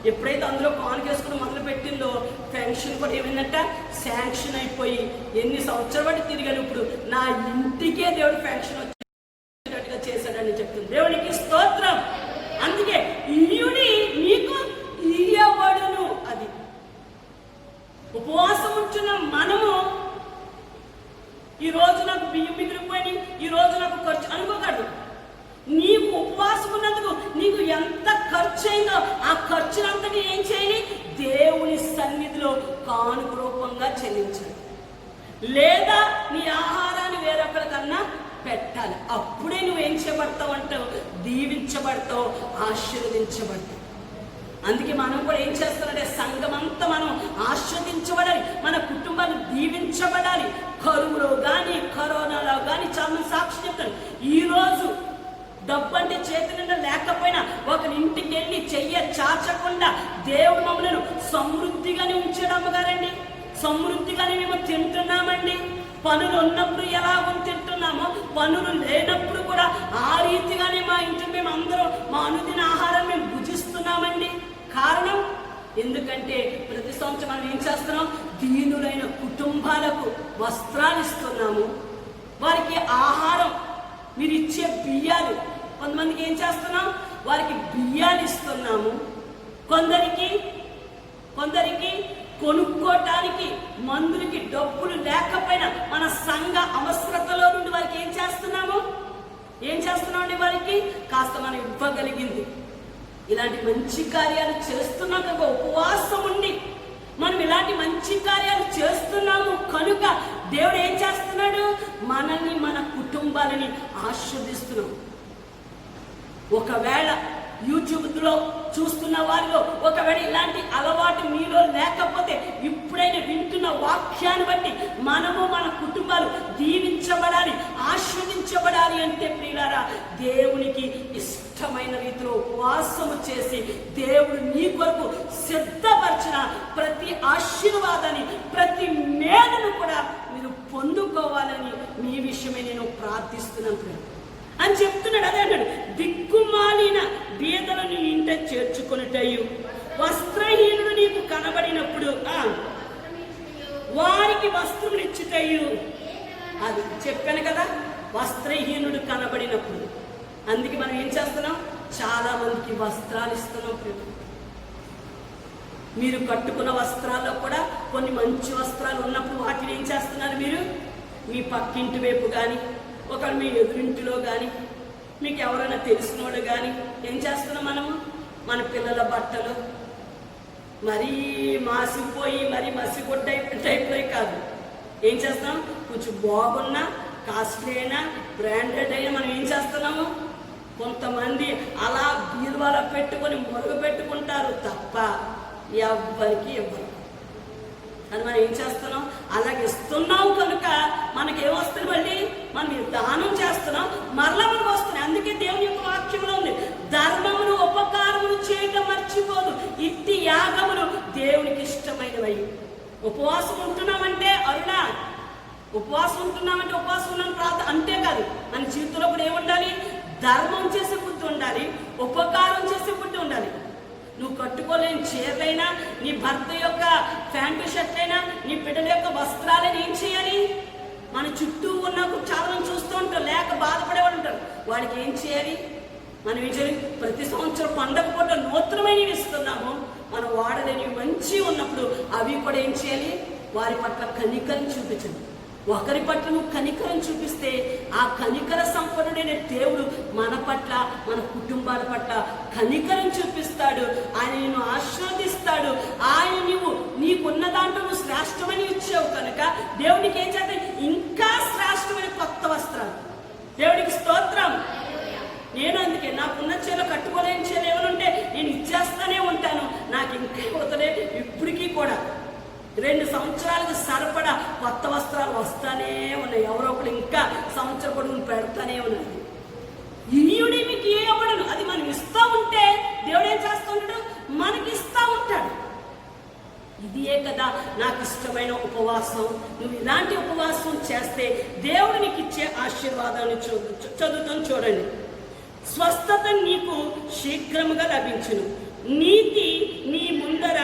ఎప్పుడైతే అందులో కానుక వేసుకుని మొదలు పెట్టిందో, ఫంక్షన్ కూడా ఏమైందంట, శాంక్షన్ అయిపోయి ఎన్ని సంవత్సరాల బట్టి తిరిగాను. ఇప్పుడు నా ఇంటికే దేవుడు ఫంక్షన్ వచ్చేటట్టుగా చేశాడని చెప్తుంది. దేవునికి స్తోత్రం. అందుకే ఇయుడి నీకు ఇయ్యబడును. అది ఉపవాసం ఉంటున్న మనము, ఈరోజు నాకు బియ్యం మిగిలిపోయి, ఈరోజు నాకు ఖర్చు అనుకోకూడదు. నీకు ఉపవాసం ఉన్నందుకు నీకు ఎంత ఖర్చు అయిందో ఆ ఖర్చునంతటి ఏం చేయాలి, దేవుని సన్నిధిలో కానుక రూపంగా చెల్లించాలి, లేదా నీ ఆహారాన్ని వేరొకరికన్నా పెట్టాలి. అప్పుడే నువ్వేం చేయబడతావు అంటావు, దీవించబడతావు, ఆశీర్వదించబడతావు. అందుకే మనం కూడా ఏం చేస్తామంటే సంఘమంతా మనం ఆస్వాదించబడాలి, మన కుటుంబాన్ని దీవించబడాలి. కరువులో కానీ కరోనాలో కానీ చాలా సాక్షి చెప్తాను. ఈరోజు డబ్బు అంటే చేతి నిండా లేకపోయినా ఒకరి ఇంటికి వెళ్ళి చెయ్య చాచకుండా దేవుడు మమ్మల్ని సమృద్ధిగానే ఉంచాడు అమ్మగారండి. సమృద్ధిగానే మేము తింటున్నామండి. పనులు ఉన్నప్పుడు ఎలాగో తింటున్నామో, పనులు లేనప్పుడు కూడా ఆ రీతిగానే మా ఇంట్లో మేము అందరం మా అనుదిన ఆహారం మేము భుజిస్తున్నామండి. కారణం ఎందుకంటే ప్రతి సంవత్సరం మనం ఏం చేస్తున్నాం? దీనులైన కుటుంబాలకు వస్త్రాలు ఇస్తున్నాము, వారికి ఆహారం, మీరు ఇచ్చే బియ్యాలు, కొంతమందికి ఏం చేస్తున్నాం? వారికి బియ్యాలు ఇస్తున్నాము. కొందరికి కొనుక్కోటానికి మందులకి డబ్బులు లేకపోయినా మన సంఘ అవసరతలో నుండి వారికి ఏం చేస్తున్నామండి? వారికి కాస్త మనం ఇవ్వగలిగింది. ఇలాంటి మంచి కార్యాలు చేస్తున్నాం కదా, ఉపవాసం ఉండి మనం ఇలాంటి మంచి కార్యాలు చేస్తున్నాము కనుక దేవుడు ఏం చేస్తున్నాడు? మనల్ని, మన కుటుంబాలని ఆశీర్వదిస్తున్నాం. ఒకవేళ యూట్యూబ్లో చూస్తున్న వారిలో ఒకవేళ ఇలాంటి అలవాటు మీలో లేకపోతే, ఇప్పుడైనా వింటున్న వాక్యాన్ని బట్టి మనము మన కుటుంబాలు దీవించబడాలి, ఆశీర్వదించబడాలి అంటే ప్రియులారా, దేవునికి ఇష్టమైన రీతిలో ఉపవాసము చేసి దేవుడు నీ కొరకు సిద్ధపరిచిన ప్రతి ఆశీర్వాదాన్ని, ప్రతి మేలును కూడా మీరు పొందుకోవాలని మీ విషయమే నేను ప్రార్థిస్తున్నాను అని చెప్తున్నాడు. అదే అంటాడు, దిక్కుమాలిన బీదలను ఇంట చేర్చుకొనుటయు, వస్త్రహీనుడు నీకు కనబడినప్పుడు వారికి వస్త్రములు ఇచ్చుటయు. అది చెప్పాను కదా, వస్త్రహీనుడు కనబడినప్పుడు. అందుకే మనం ఏం చేస్తున్నాం? చాలా మందికి వస్త్రాలు ఇస్తున్నాం. మీరు కట్టుకున్న వస్త్రాల్లో కూడా కొన్ని మంచి వస్త్రాలు ఉన్నప్పుడు వాటిని ఏం చేస్తున్నారు? మీరు మీ పక్కింటి వైపు కానీ, ఒకరు మీ ఎదురింటిలో కానీ, మీకు ఎవరైనా తెలిసిన వాళ్ళు కానీ ఏం చేస్తున్నాం? మనము మన పిల్లల బట్టలు మరీ మాసిపోయి మరీ మసిగొడ్డ అయిపోయి కాదు, ఏం చేస్తున్నాం? కొంచెం బాగున్నా, కాస్ట్లీ అయినా, బ్రాండెడ్ అయినా మనం ఏం చేస్తున్నాము? కొంతమంది అలా బీరువాలో పెట్టుకొని మొరుగు పెట్టుకుంటారు తప్ప ఎవ్వరికి ఇవ్వరు. అది మనం ఏం చేస్తున్నాం? అలాగే ఇస్తున్నాం కనుక మనకేమొస్తుంది? మళ్ళీ మనం దానం చేస్తున్నాం, మరలా మనకు వస్తున్నాయి. అందుకే దేవుని యొక్క వాక్యంలో ఉంది, ధర్మమును ఉపకారములు చేయడం మర్చిపోదు, ఇట్టి యాగములు దేవునికి ఇష్టమైనవి. ఉపవాసం ఉంటున్నామంటే అరుణా, ఉపవాసం ఉంటున్నామంటే ఉపవాసం ఉన్నాం ప్రార్థన అంతే కాదు. మన జీవితంలో కూడా ఏముండాలి? ధర్మం చేసే బుద్ధి ఉండాలి, ఉపకారం చేసే బుద్ధి ఉండాలి. నువ్వు కట్టుకోలేని చీరలైనా, నీ భర్త యొక్క ప్యాంటు షర్ట్ అయినా, నీ బిడ్డల యొక్క వస్త్రాలని ఏం చేయాలి? మన చుట్టూ ఉన్న చాలా మంది చూస్తూ ఉంటారు, లేక బాధపడేవాళ్ళు ఉంటారు. వాడికి ఏం చేయాలి? మనం ఏం చేయాలి? ప్రతి సంవత్సరం పండగ పూట నూతనమైనవి ఇస్తున్నాము, మనం వాడలేని మంచి ఉన్నప్పుడు అవి కూడా ఏం చేయాలి? వారి పట్ల కనికరం చూపించండి. ఒకరి పట్ల నువ్వు కనికరం చూపిస్తే ఆ కనికర సంపన్నుడైన దేవుడు మన పట్ల, మన కుటుంబాల పట్ల కనికరం చూపిస్తాడు. ఆయన నిన్ను ఆశీర్వదిస్తాడు. ఆయన నీకున్న దాంట్లో నువ్వు శ్రేష్టమని ఇచ్చావు కనుక దేవునికి ఏం చేద్దాం? ఇంకా శ్రేష్టమైన కొత్త వస్త్రాలు. దేవుడికి స్తోత్రం. నేను అందుకే నాకున్న చీర కట్టుకోలేని చీర ఏమనుంటే నేను ఇచ్చేస్తానే ఉంటాను. నాకు ఇంకా పోతలే, ఇప్పటికీ కూడా 2 సంవత్సరాలకు సరిపడా కొత్త వస్త్రాలు వస్తానే ఉన్నాయి. ఎవరో ఒకరు ఇంకా సంవత్సరం పొడుగును పెడతానే ఉన్నది. ఇనియుడి మీకు ఇవ్వబడును. అది మనం ఇస్తూ ఉంటే దేవుడు ఏం చేస్తూ ఉంటాడు? మనకి ఇస్తూ ఉంటాడు. ఇదే కదా నాకు ఇష్టమైన ఉపవాసం. నువ్వు ఇలాంటి ఉపవాసం చేస్తే దేవుడు నీకు ఇచ్చే ఆశీర్వాదాన్ని చదువుతాను చూడండి. స్వస్థత నీకు శీఘ్రముగా లభించును, నీతి నీ ముందర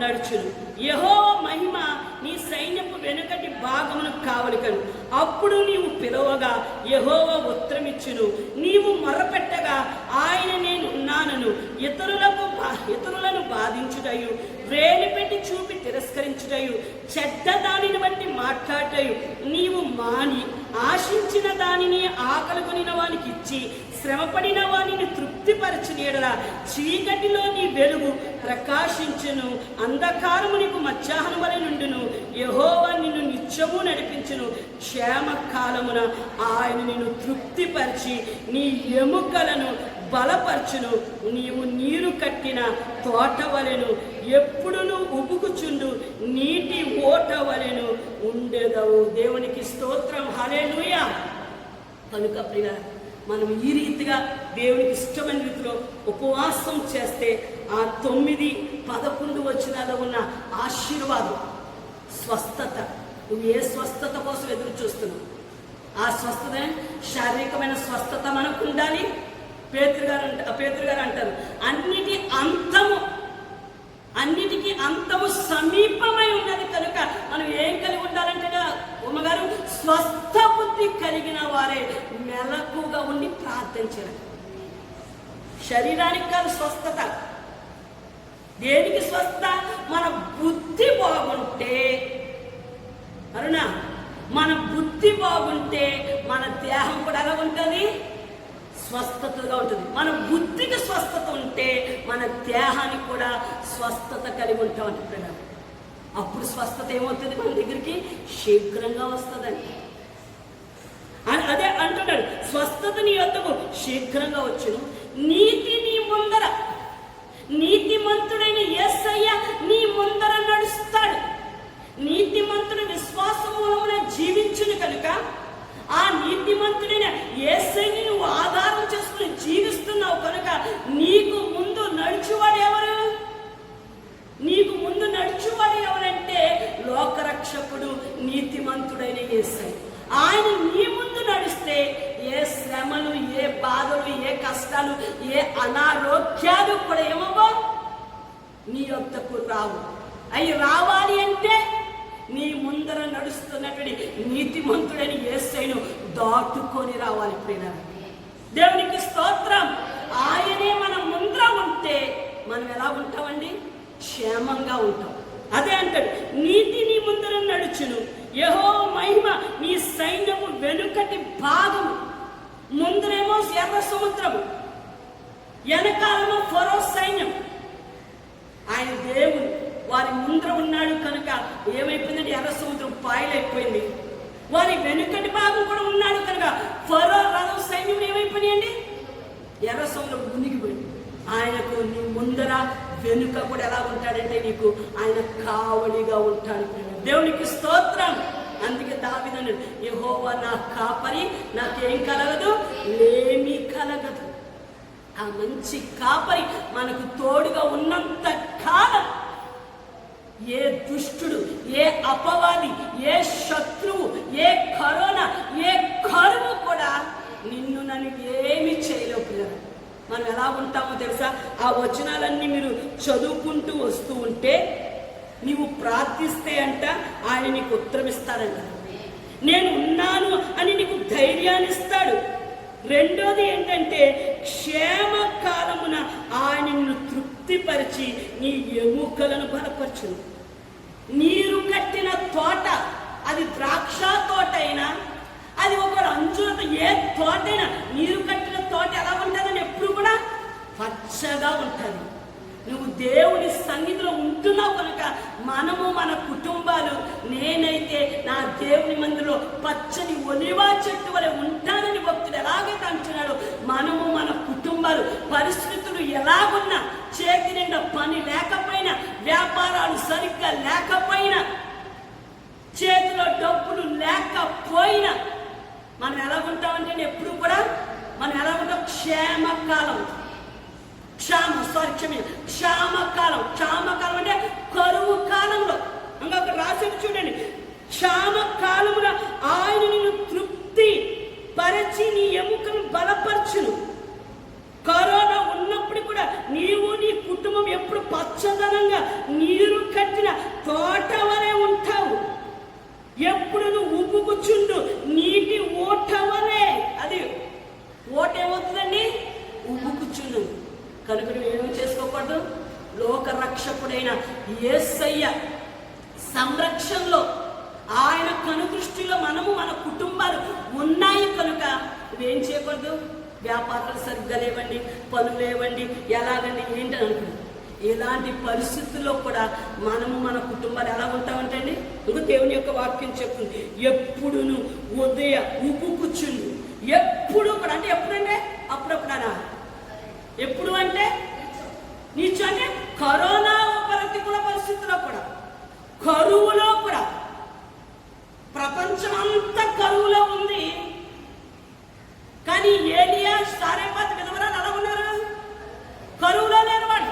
నడుచును, యెహోవా మహిమ నీ సైన్యపు వెనుకటి భాగమును కావలికను. అప్పుడు నీవు పిలవగా యెహోవా ఉత్తరమిచ్చును, నీవు మొరపెట్టగా ఆయన నేను ఉన్నానను. ఇతరులను బాధించుటయు, వేలు పెట్టి చూపి తిరస్కరించుటయు, చెడ్డ దానిని బట్టి మాట్లాడటయు నీవు మాని, ఆశించిన దానిని ఆకలిగొనిన వానికి ఇచ్చి శ్రమపడిన వానిని తృప్తిపరచిన యెడల చీకటిలో నీ వెలుగు ప్రకాశించును, అంధకారము నీకు మధ్యాహ్నం వలె నుండును. యెహోవా నిన్ను నిత్యము నడిపించును, క్షేమ కాలమున ఆయన నిన్ను తృప్తిపరిచి నీ ఎముకలను బలపరచును. నీవు నీరు కట్టిన తోట వలెను, ఎప్పుడును ఉబుకుచుండు నీటి ఓట వలెను ఉండేదవు. దేవునికి స్తోత్రం. హల్లెలూయా. కనుక ప్రియ, మనం ఈ రీతిగా దేవునికి ఇష్టమైన రీతిలో ఉపవాసం చేస్తే ఆ 9, 11 వచనాల్లో ఉన్న ఆశీర్వాదం, స్వస్థత. నువ్వు ఏ స్వస్థత కోసం ఎదురు చూస్తున్నావు? ఆ స్వస్థత శారీరకమైన స్వస్థత మనకు ఉండాలి. పేతురు గారు అంటారు, అన్నిటికీ అంతము సమీపమై ఉన్నది కనుక మనం ఏం కలిగి ఉండాలంటే ఉమ్మగారు, స్వస్థ బుద్ధి కలిగిన వారే మెలకుగా ఉండి ప్రార్థించారు. శరీరానికి కాదు స్వస్థత. దేనికి స్వస్థత? మన బుద్ధి బాగుంటే, అరుణ, మన బుద్ధి బాగుంటే మన దేహం కూడా ఎలా ఉంటుంది? స్వస్థతగా ఉంటుంది. మన బుద్ధికి స్వస్థత ఉంటే మన దేహానికి కూడా స్వస్థత కలిగి ఉంటాం అంటున్నాడు. అప్పుడు స్వస్థత ఏమవుతుంది? మన దగ్గరికి శీఘ్రంగా వస్తుందండి. అదే అంటున్నాడు, స్వస్థత నీ వద్దకు శీఘ్రంగా వచ్చును, నీతి నీ ముందర, నీతిమంతుడైన యేసయ్య నీ ముందర నడుస్తాడు. నీతిమంతుడు విశ్వాస మూలమున జీవించును కనుక ఆ నీతిమంతుడైన యేసయ్యని నువ్వు ఆధారం చేసుకుని జీవిస్తున్నావు కనుక నీకు ముందు నడుచువాడు ఎవరు? నీకు ముందు నడుచువాడు ఎవరంటే లోకరక్షకుడు, నీతిమంతుడైన యేసయ్య. ఆయన నీ ముందు నడిస్తే ఏ శ్రమలు, ఏ బాధలు, ఏ కష్టాలు, ఏ అనారోగ్యాలు కూడా ఏమో నీ వద్దకు రావు. అవి రావాలి అంటే నీ ముందర నడుస్తున్నటువంటి నీతిమంతుడైన యేసయ్యను దాటుకొని రావాలి. ప్రియులారా, దేవునికి స్తోత్రం. ఆయనే మన ముందర ఉంటే మనం ఎలా ఉంటామండి? క్షేమంగా ఉంటాం. అదే అంటాడు, నీతి నీ ముందర నడుచును, యెహోవా మహిమ నీ సైన్యము వెనుకటి భాగము. ముందరేమో ఎర్ర సముద్రము, వెనకాలమో ఫరో సైన్యం. ఆయన దేవుడు వారి ముందర ఉన్నాడు కనుక ఏమైపోయిందంటే ఎర్ర సముద్రం పాయలైపోయింది. వారి వెనుకటి భాగం కూడా ఉన్నాడు కనుక ఫరో రథం సైన్యం ఏమైపోయినాయండి? ఎర్ర సముద్రం మునిగిపోయింది. ఆయనకు నీ ముందర వెనుక కూడా ఎలా ఉంటాడంటే నీకు ఆయన కావలిగా ఉంటాడు. దేవునికి స్తోత్రం. అందుకే దావీదు అన్నాడు, యెహోవా నా కాపరి, నాకేం కలగదు, లేమి కలగదు. ఆ మంచి కాపరి మనకు తోడుగా ఉన్నంత కాలం ఏ దుష్టుడు, ఏ అపవాది, ఏ శత్రువు, ఏ కరోనా, ఏ కరువు కూడా నిన్ను నన్ను ఏమి చేయలేవు. మనం ఎలా ఉంటామో తెలుసా? ఆ వచనాలన్నీ మీరు చదువుకుంటూ వస్తూ ఉంటే నీవు ప్రార్థిస్తే అంట ఆయన నీకు ఉత్తరమిస్తాడంట. నేను ఉన్నాను అని నీకు ధైర్యాన్ని ఇస్తాడు. రెండోది ఏంటంటే క్షేమ కాలమున ఆయన నిన్ను తృప్తిపరిచి నీ ఎముకలను బలపరచును. నీరు కట్టిన తోట, అది ద్రాక్ష తోట అయినా, అది ఒక అంచులతో ఏ తోట అయినా, నీరు కట్టిన తోట ఎలా ఉంటుందని ఎప్పుడు కూడా పచ్చగా ఉంటుంది. నువ్వు దేవుని సన్నిధిలో ఉంటున్నావు కనుక మనము, మన కుటుంబాలు, నేనైతే నా దేవుని మందిలో పచ్చని ఒలివా చెట్టు వలె ఉంటానని భక్తుడు ఎలాగైతే అంటున్నాడో, మనము మన కుటుంబాలు పరిస్థితులు ఎలాగున్నా, చేతి నిండా పని లేకపోయినా, వ్యాపారాలు సరిగ్గా లేకపోయినా, చేతిలో డబ్బులు లేకపోయినా మనం ఎలాగుంటామంటే ఎప్పుడు కూడా మనం ఎలాగుంటాం? క్షేమకాలం. క్షామకాలం. క్షామకాలం అంటే కరువు కాలంలో. ఇంకొక రాసేది చూడండి, క్షామకాలమున ఆయన నిన్ను తృప్తి పరచి నీ ఎముకను బలపరచును. కరోనా ఉన్నప్పుడు కూడా నీవు నీ కుటుంబం ఎప్పుడు పచ్చదనంగా నీరు కట్టిన తోట వలె ఉంటావు. ఎప్పుడు నువ్వు ఉబ్బుకుచుండు నీటి ఓట వలె. అది ఓట ఏమవుతుందండి? ఉబ్బుకుచుండు. కనుక నువ్వు ఏమీ చేసుకోకూడదు. లోక రక్షకుడైన యేసయ్య సంరక్షణలో, ఆయన కనుదృష్టిలో మనము, మన కుటుంబాలు ఉన్నాయి కనుక నువ్వేం చేయకూడదు? వ్యాపారాలు సరిగ్గా లేవండి, పనులు లేవండి, ఎలాగండి, ఏంటని అనుకుంటుంది. ఇలాంటి పరిస్థితుల్లో కూడా మనము, మన కుటుంబాలు ఎలా ఉంటామంటే అండి, ఇంకో దేవుని యొక్క వాక్యం చెప్తుంది, ఎప్పుడును ఉదయ ఉబ్బుకుచుండు. ఎప్పుడు కూడా అంటే ఎప్పుడంటే అప్పుడప్పుడనా? ఎప్పుడు అంటే నీచు అంటే కరోనా ప్రతికూల పరిస్థితుల్లో కూడా, కరువులో కూడా, ప్రపంచం అంతా కరువులో ఉంది. కానీ ఏలియా సారేపాత విధవరాలు ఎలా ఉన్నారు? కరువులో లేరు. వాడు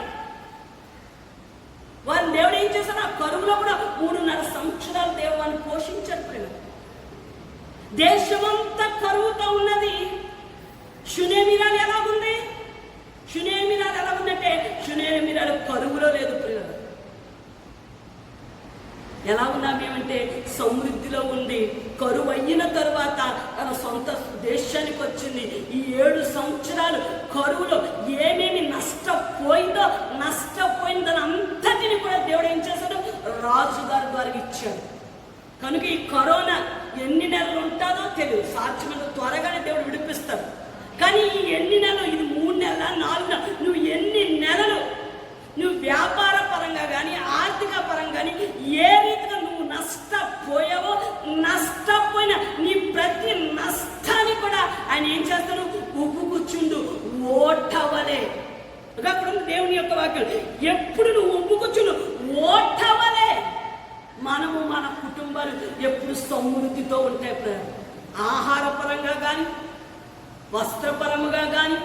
కరువులో కూడా 3.5 సంవత్సరాలు దేవుని పోషించారు ప్రియులారా. దేశమంతా కరువుతో ఉన్నది. షునేమిరాలు ఎలా ఉంది? షునేమిరాలు ఎలా ఉందంటే షునేమిరాలు కరువులో లేదు ప్రియులారా. ఎలా ఉన్నామేమంటే సమృద్ధిలో ఉంది. కరువు అయిన తరువాత తన సొంత దేశానికి వచ్చింది. ఈ 7 సంవత్సరాలు కరువులో ఏమేమి నష్టపోయిందని అంతటిని కూడా దేవుడు ఏం చేశాడు? రాజుగారి ద్వారా ఇచ్చాడు. కనుక ఈ కరోనా ఎన్ని నెలలు ఉంటుందో తెలియదు. సాధ్యమైన త్వరగానే దేవుడు విడిపిస్తాడు. కానీ ఈ ఎన్ని నెలలు, ఇది 3 నెలల 4 నెలలు, నువ్వు ఎన్ని నెలలు నువ్వు వ్యాపార పరంగా కానీ ఆర్థిక పరంగా కానీ ఏ రీతిగా నువ్వు నష్టపోయావో, నష్టపోయిన నీ ప్రతి నష్టాన్ని కూడా ఆయన ఏం చేస్తాడు? ఉప్పు కూర్చుండు ఓటవలే. అక్కడ దేవుని యొక్క వాక్యం, ఎప్పుడు నువ్వు ఉప్పు కూర్చుండు ఓటవలే. మనము మన కుటుంబాలు ఎప్పుడు సమృద్ధితో ఉంటాయి. ఆహారపరంగా కానీ, వస్త్రపరముగా కానీ,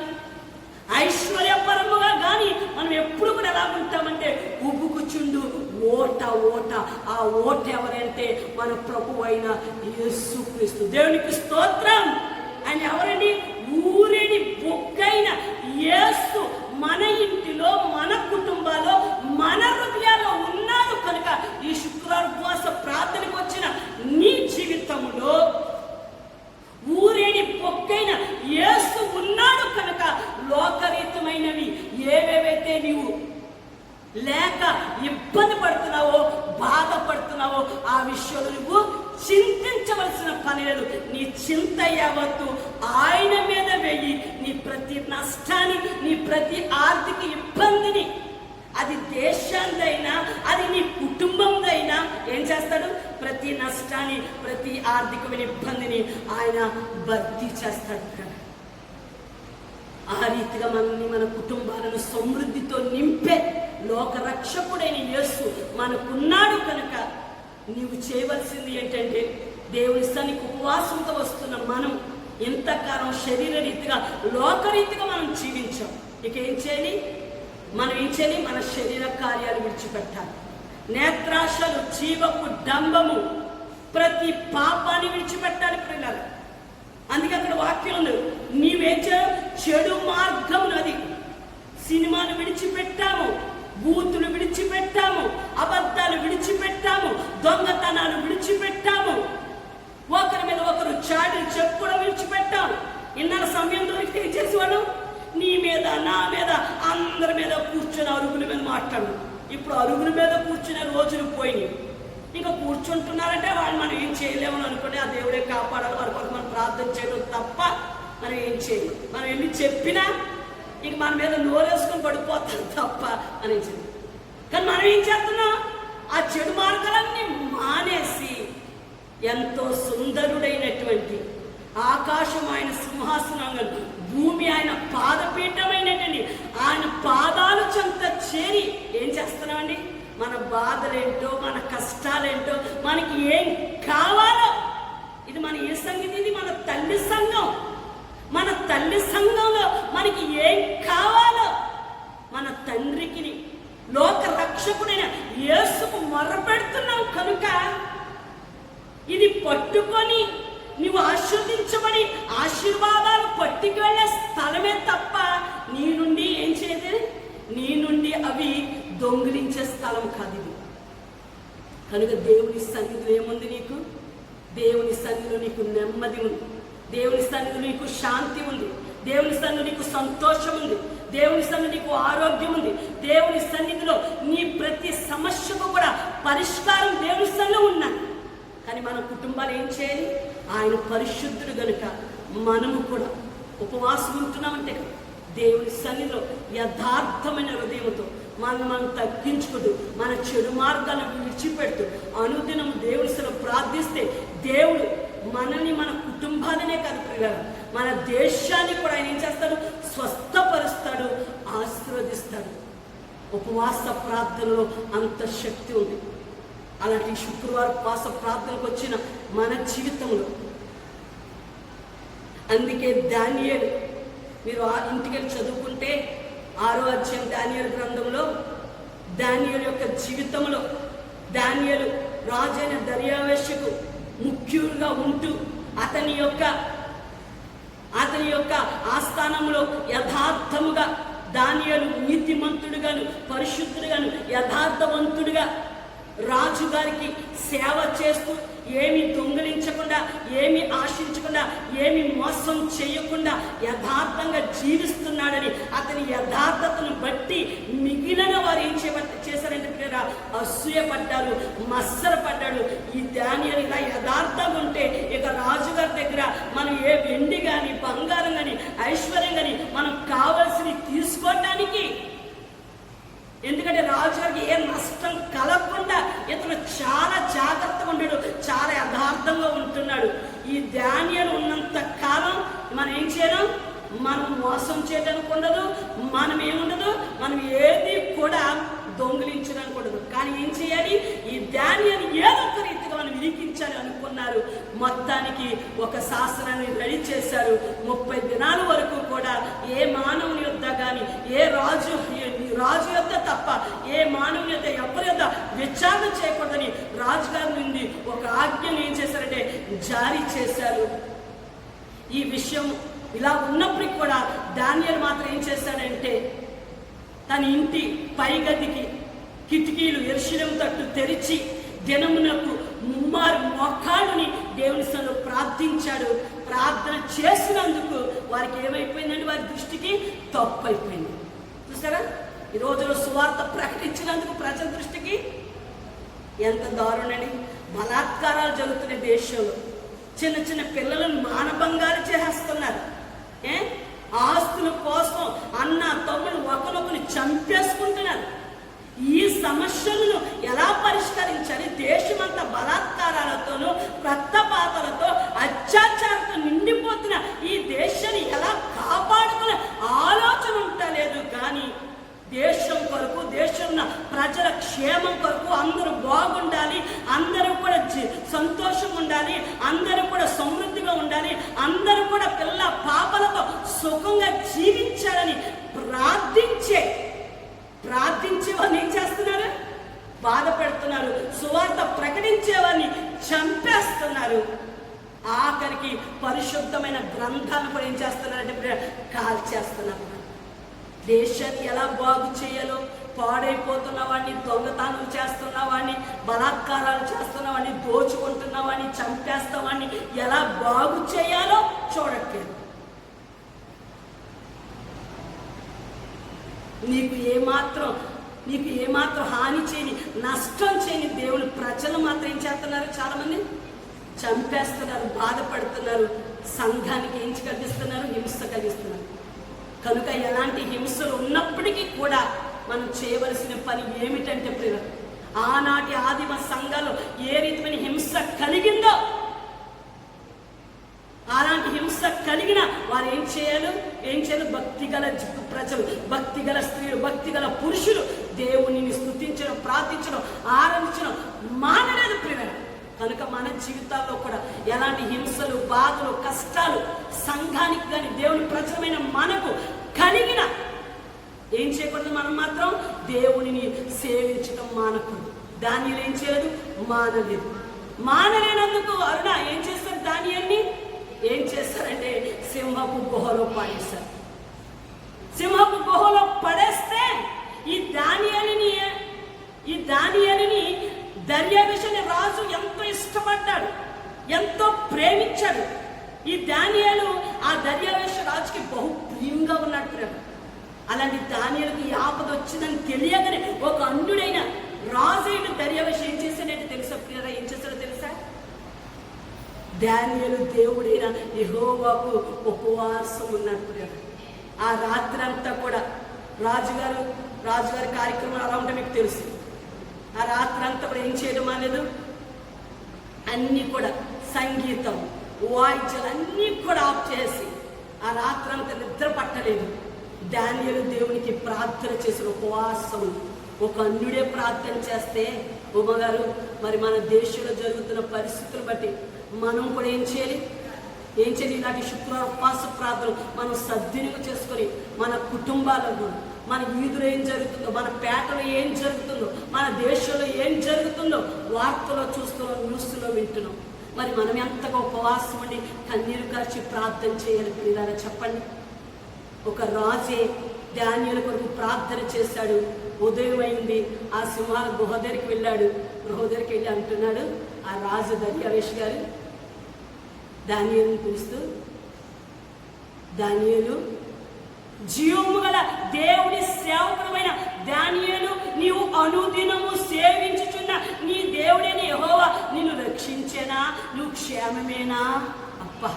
ఐశ్వర్యపరముగా కానీ మనం ఎప్పుడు కూడా ఎలా ఉంటామంటే ఉబ్బు కూర్చుండు ఓట. ఆ ఓట ఎవరంటే మన ప్రభు అయిన యేసుక్రీస్తు. దేవునికి స్తోత్రం. ఆయన ఎవరండి? ఊరేడి బొగ్గైన యేసు మన ఇంటిలో, మన కుటుంబాల్లో, మన హృదయాల్లో ఉన్నాడు. కనుక ఈ శుక్రవారం ఉపవాస ప్రార్థనకు వచ్చిన నీ జీవితంలో ఊరేడి పొక్కైన యేసు ఉన్నాడు. కనుక లోకరీతమైనవి ఏవేవైతే నీవు లేక ఇబ్బంది పడుతున్నావో, బాధపడుతున్నావో ఆ విషయంలో నువ్వు చింతించవలసిన పని లేదు. నీ చింత యావత్తు ఆయన మీద వేయి. నీ ప్రతి నష్టాన్ని, నీ ప్రతి ఆర్థిక ఇబ్బందిని, అది దేశాందైనా, అది నీ కుటుంబందైనా ఏం చేస్తాడు? ప్రతి నష్టాన్ని, ప్రతి ఆర్థికమైన ఇబ్బందిని ఆయన భర్తీ చేస్తాడు. ఆ రీతిగా మనల్ని, మన కుటుంబాలను సమృద్ధితో నింపే లోక రక్షకుడైన యేసు మనకున్నాడు. కనుక నీవు చేయవలసింది ఏంటంటే, దేవుని సన్నిధికి ఉపవాసంతో వస్తున్న మనం ఇంతకాలం శరీర రీతిగా, లోకరీతిగా మనం జీవించాం. ఇక ఏం చేయాలి? మనం ఏం చేయాలి? మన శరీర కార్యాలు విడిచిపెట్టాలి. నేత్రాశలు, జీవపు డంబము, ప్రతి పాపాన్ని విడిచిపెట్టాలి ప్రియులారా. అందుకే అక్కడ వాక్యం ఉంది, నీవేం చేయాలి? చెడు మార్గమును, అది సినిమాను విడిచిపెట్టాము, బూతులు విడిచిపెట్టాము, అబద్ధాలు విడిచిపెట్టాము, దొంగతనాలు విడిచిపెట్టాము, ఒకరి మీద ఒకరు చాడీలు చెప్పుకోవడం విడిచిపెట్టాము. ఇన్నర సమయం దొరికితే ఏం చేసేవాడు? నీ మీద, నా మీద, అందరి మీద కూర్చొని అరుగుల మీద మాట్లాడు. ఇప్పుడు అరుగుల మీద కూర్చునే రోజులు పోయినాయి. ఇంకా కూర్చుంటున్నారంటే వాళ్ళు మనం ఏం చేయలేమని అనుకుని ఆ దేవుడే కాపాడాలి, వారి కొరకు మనం ప్రార్థన చేయడం తప్ప మనం ఏం చేయలేము. మనం ఎన్ని చెప్పినా ఇంక మన మీద నోరేసుకొని పడిపోతాం తప్ప అని చెప్పి. కానీ మనం ఏం చేస్తున్నాం? ఆ చెడు మార్గాలన్నీ మానేసి ఎంతో సుందరుడైనటువంటి ఆకాశం ఆయన సింహాసనంగా, భూమి ఆయన పాదపీఠమైనటువంటి ఆయన పాదాలు చెంత చేరి ఏం చేస్తున్నామండి? మన బాధలేంటో, మన కష్టాలేంటో, మనకి ఏం కావాలో, ఇది మన ఏ సంగతి? ఇది మన తల్లి సంఘం. మన తల్లి సంఘంలో మనకి ఏం కావాలో మన తండ్రికి, లోక రక్షకుడైన యేసుకు మొర్రపెడుతున్నావు. కనుక ఇది పట్టుకొని నువ్వు ఆశీర్వదించబడి ఆశీర్వాదాలు పట్టుకు వెళ్ళే స్థలమే తప్ప నీ నుండి ఏం చేయదు, నీ నుండి అవి దొంగిలించే స్థలం కాదు ఇది. కనుక దేవుని సన్నిధిలో ఏముంది నీకు? దేవుని సన్నిధిలో నీకు నెమ్మది ఉంది, దేవుని సన్నిధిలో నీకు శాంతి ఉంది, దేవుని సన్నిధిలో నీకు సంతోషం ఉంది, దేవుని సన్నిధిలో నీకు ఆరోగ్యం ఉంది, దేవుని సన్నిధిలో నీ ప్రతి సమస్యకు కూడా పరిష్కారం దేవుని సన్నిధిలో ఉన్నాయి. కానీ మన కుటుంబాలు ఏం చేయాలి? ఆయన పరిశుద్ధుడు గనుక మనము కూడా ఉపవాసం ఉంటున్నామంటే దేవుని సన్నిధిలో యథార్థమైన హృదయంతో మనం తగ్గించుకుంటూ, మన చెడు మార్గాలను విడిచిపెడుతూ అనుదినం దేవుని సన్నిధిలో ప్రార్థిస్తే దేవుడు మనల్ని, మన కుటుంబాలనే కాదు, మన దేశాన్ని కూడా ఆయన ఏం చేస్తాడు? స్వస్థపరుస్తాడు, ఆశీర్వదిస్తాడు. ఉపవాస ప్రార్థనలో అంత శక్తి ఉంది. అలాంటి శుక్రవారం ఉపవాస ప్రార్థనకు వచ్చిన మన జీవితంలో, అందుకే దానియేలు, మీరు ఇంటికి వెళ్ళి చదువుకుంటే 6వ అధ్యాయం దానియేలు గ్రంథంలో, దానియేలు యొక్క జీవితంలో రాజైన దర్యావేషకు ముఖ్యులుగా ఉంటూ అతని యొక్క ఆస్థానంలో యథార్థముగా దానియేలు నీతిమంతుడుగాను పరిశుద్ధుడుగాను యథార్థవంతుడుగా రాజుగారికి సేవ చేస్తూ ఏమి దొంగిలించకుండా, ఏమి ఆశించకుండా, ఏమి మోసం చేయకుండా యథార్థంగా జీవిస్తున్నాడని అతని యథార్థతను బట్టి మిగిలిన వారు ఏం చేశారంటే పిల్లరా, అసూయపడ్డారు, మత్సరపడ్డాడు. ఈ దానియేలు ఇలా యథార్థంగా ఉంటే ఇక రాజుగారి దగ్గర మనం ఏ వెండి కానీ బంగారం కానీ ఐశ్వర్యం కానీ మనం కావలసినవి తీసుకోవటానికి, ఎందుకంటే రాజుగారికి ఏ నష్టం కలగకుండా ఇతను చాలా జాగ్రత్తగా ఉంటాడు, చాలా యథార్థంగా ఉంటున్నాడు. ఈ దానియేలు ఉన్నంత కాలం మనం ఏం చేయడం, మనం మోసం చేయడానికి ఉండదు, మనం ఏముండదు, మనం ఏది కూడా దొంగిలించడానికి ఉండదు. కానీ ఏం చేయాలి, ఈ దానియేలు ఏదో ఒక రీతిగా మనం వినిపించాలి అనుకున్నారు. మొత్తానికి ఒక శాసనాన్ని రెడీ చేశారు. 30 దినాల వరకు కూడా ఏ మానవుని యొద్ద కానీ, ఏ రాజు యొద్ద తప్ప ఏ మానవుని యొద్ద ఎవరి యొద్ద విచారణ చేయకూడదని రాజుగారి నుండి ఒక ఆజ్ఞను ఏం చేశారంటే జారీ చేశారు. ఈ విషయం ఇలా ఉన్నప్పటికీ కూడా దానియేలు మాత్రం ఏం చేశాడంటే తన ఇంటి పైగదికి కిటికీలు యెరూషలేము తట్టు తెరిచి దినమునకు 3 మోకాళ్ళుని దేవుని సన్నిధిలో ప్రార్థించాడు. ప్రార్థన చేసినందుకు వారికి ఏమైపోయిందండి, వారి దృష్టికి తప్పు అయిపోయింది. చూసారా, ఈ రోజులో సువార్త ప్రకటించినందుకు ప్రజల దృష్టికి ఎంత దారుణండి. బలాత్కారాలు జరుగుతున్నాయి దేశంలో. చిన్న చిన్న పిల్లలను మానభంగాలు చేస్తున్నారు. ఆస్తుల కోసం అన్న తమ్ముడు ఒకరినొకరు చంపేసుకుంటున్నారు. ఈ సమస్యలను ఎలా పరిష్కరించాలి? దేశమంతా బలాత్కారాలతోనూ రక్తపాతాలతో అత్యాచారంతో నిండిపోతున్న ఈ దేశాన్ని ఎలా కాపాడుకునే ఆలోచన ఉండలేదు. కానీ దేశం కొరకు, దేశంలో ప్రజల క్షేమం కొరకు అందరూ బాగుండాలి, అందరూ కూడా సంతోషంగా ఉండాలి, అందరూ కూడా సమృద్ధిగా ఉండాలి, అందరూ కూడా పిల్ల పాపలతో సుఖంగా జీవించాలని ప్రార్థించేవారిని ఏం చేస్తున్నారు, బాధ పెడుతున్నారు. సువార్త ప్రకటించేవారిని చంపేస్తున్నారు. ఆఖరికి పరిశుద్ధమైన గ్రంథాలను కూడా ఏం చేస్తున్నారంటే కాల్చేస్తున్నారు. దేశాన్ని ఎలా బాగు చేయాలో, పాడైపోతున్న వాడిని, దొంగతనం చేస్తున్న వాడిని, బలాత్కారాలు చేస్తున్న వాడిని, దోచుకుంటున్న వాడిని, చంపేస్తున్న వాడిని ఎలా బాగు చేయాలో చూడట్లేదు. నీకు ఏమాత్రం హాని చేయని, నష్టం చేయని దేవుని ప్రజలు మాత్రం ఏం చేస్తున్నారు, చాలా మంది చంపేస్తున్నారు, బాధపడుతున్నారు, సంఘానికి ఏం కలిగిస్తున్నారు, హింస కలిగిస్తున్నారు. కనుక ఎలాంటి హింసలు ఉన్నప్పటికీ కూడా మనం చేయవలసిన పని ఏమిటంటే ప్రియ, ఆనాటి ఆదిమ సంఘాలు ఏ రీతిమైన హింస కలిగిందో అలాంటి హింస కలిగిన వారు ఏం చేయాలి, భక్తిగల ప్రజలు, భక్తిగల స్త్రీలు, భక్తిగల పురుషులు దేవునిని స్తుతించడం, ప్రార్థించడం, ఆరాధించడం మానలేదు ప్రియ. కనుక మన జీవితాల్లో కూడా ఎలాంటి హింసలు, బాధలు, కష్టాలు సంఘానికి కానీ దేవుని ప్రజలమైన మనకు కలిగిన ఏం చేయకూడదు, మనం మాత్రం దేవునిని సేవించడం మానకూడదు. దానియేలు ఏం చేయలేదు, మానలేనందుకు అరుణ ఏం చేస్తారు, దానియేలుని ఏం చేస్తారంటే సింహపు గుహలో పడేస్తారు. సింహపు గుహలో పడేస్తే ఈ దానియేలుని దర్యావేషు రాజు ఎంతో ఇష్టపడ్డాడు, ఎంతో ప్రేమించాడు. ఈ దానియేలు ఆ దర్యావేషు రాజుకి బహు ప్రియంగా ఉన్నాడు. అలాంటి దానియేలుకి ఆపద వచ్చిందని తెలియగానే ఒక అన్యుడైన రాజైన దర్యావేషు ఏం చేశాడంటే తెలుసా ప్రియరా, ఏం చేశాడో తెలుసా? దానియేలు దేవుడైన యెహోవాకు ఉపవాసం ఉన్నాడు ప్రియరా. ఆ రాత్రి అంతా కూడా రాజుగారి కార్యక్రమాలు అలా ఉంటే మీకు తెలుసు. ఆ రాత్రి అంతా కూడా ఏం చేయడం అనేది, అన్నీ కూడా సంగీతం, వాయిద్యాలు అన్నీ కూడా ఆఫ్ చేసి ఆ రాత్రి అంతా నిద్ర పట్టలేదు. దానియేలు దేవునికి ప్రార్థన చేసిన ఉపవాసం. ఒక అన్యుడే ప్రార్థన చేస్తే ఉమ్మగారు, మరి మన దేశంలో జరుగుతున్న పరిస్థితులు బట్టి మనం కూడా ఏం చేయాలి? ఇలాంటి శుక్రవారం ఉపవాస ప్రార్థనలు మనం సద్వినియోగం చేసుకొని మన కుటుంబాలకు, మన వీధులో ఏం జరుగుతుందో, మన పేటలో ఏం జరుగుతుందో, మన దేశంలో ఏం జరుగుతుందో వార్తలో చూస్తున్నాం, న్యూస్లో వింటున్నాం. మరి మనం ఎంతగా ఉపవాసం ఉండి కన్నీరు కార్చి ప్రార్థన చేయాలి పిల్లలారా చెప్పండి. ఒక రాజే దానియేలు కొరకు ప్రార్థన చేశాడు. ఉదయం అయింది, ఆ సింహాల గుహ దగ్గరికి వెళ్ళాడు. గృహ దగ్గరికి వెళ్ళి అంటున్నాడు, ఆ రాజు దర్యావేష్ గారు దానియేలుని పిలుస్తూ, దానియేలు, జీవము గల దేవుని సేవకుడమైన దానియేలు, నీవు అనుదినము సేవించుచున్న నీ దేవుడైన యెహోవా నిన్ను రక్షించేనా? నువ్వు క్షేమమేనా? అబ్బా,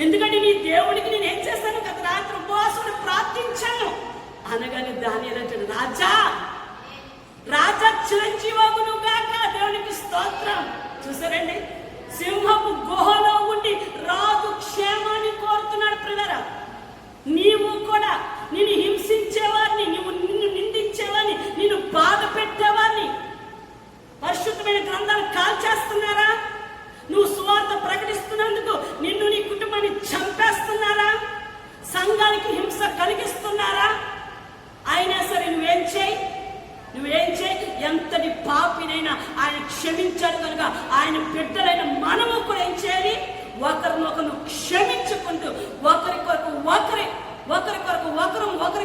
ఎందుకంటే నీ దేవుడికి నేను ఏం చేస్తాను, గత రాత్రి ఉపవాసం ప్రార్థించాను అనగానే దానియేలు అంటాడు, రాజా చిరంజీవగును గాక, దేవునికి స్తోత్రం. చూసారండి, సింహపు గుహలో ఉండి రాజు క్షేమాన్ని కోరుతున్నాడు. ప్రియులారా, నీవు కూడా నిన్ను హింసించేవారిని, నిన్ను నిందించేవారిని, నిన్ను బాధ పెట్టేవారిని పరిశుద్ధమైన గ్రంథాలు కాల్చేస్తున్నారా? నువ్వు సువార్త ప్రకటిస్తున్నందుకు నిన్ను నీ కుటుంబాన్ని చంపేస్తున్నారా? సంఘానికి హింస కలిగిస్తున్నారా? అయినా సరే నువ్వేం చేయి, ఎంతటి పాపినైనా ఆయన క్షమించాడు కనుక ఆయన బిడ్డలైన మనము కూడా ఏం చేయాలి, ఒకరినొకరు క్షమించుకుంటూ ఒకరి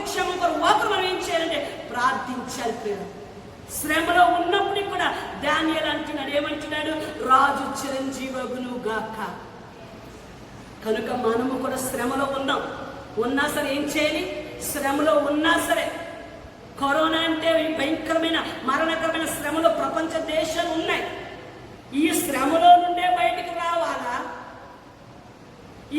క్షేమం కొరకు ఒకరు మనం ఏం చేయాలంటే ప్రార్థించాలి. ప్రియులు, శ్రమలో ఉన్నప్పుడు కూడా దానియేలు అంటున్నాడు, ఏమంటున్నాడు, రాజు చిరంజీవగును గాక. కనుక మనము కూడా శ్రమలో ఉన్నా సరే ఏం చేయాలి, శ్రమలో ఉన్నా సరే, కరోనా అంటే భయంకరమైన మరణకరమైన శ్రమలో ప్రపంచ దేశాలు ఉన్నాయి. ఈ శ్రమలో నుండే బయటికి రావాలా?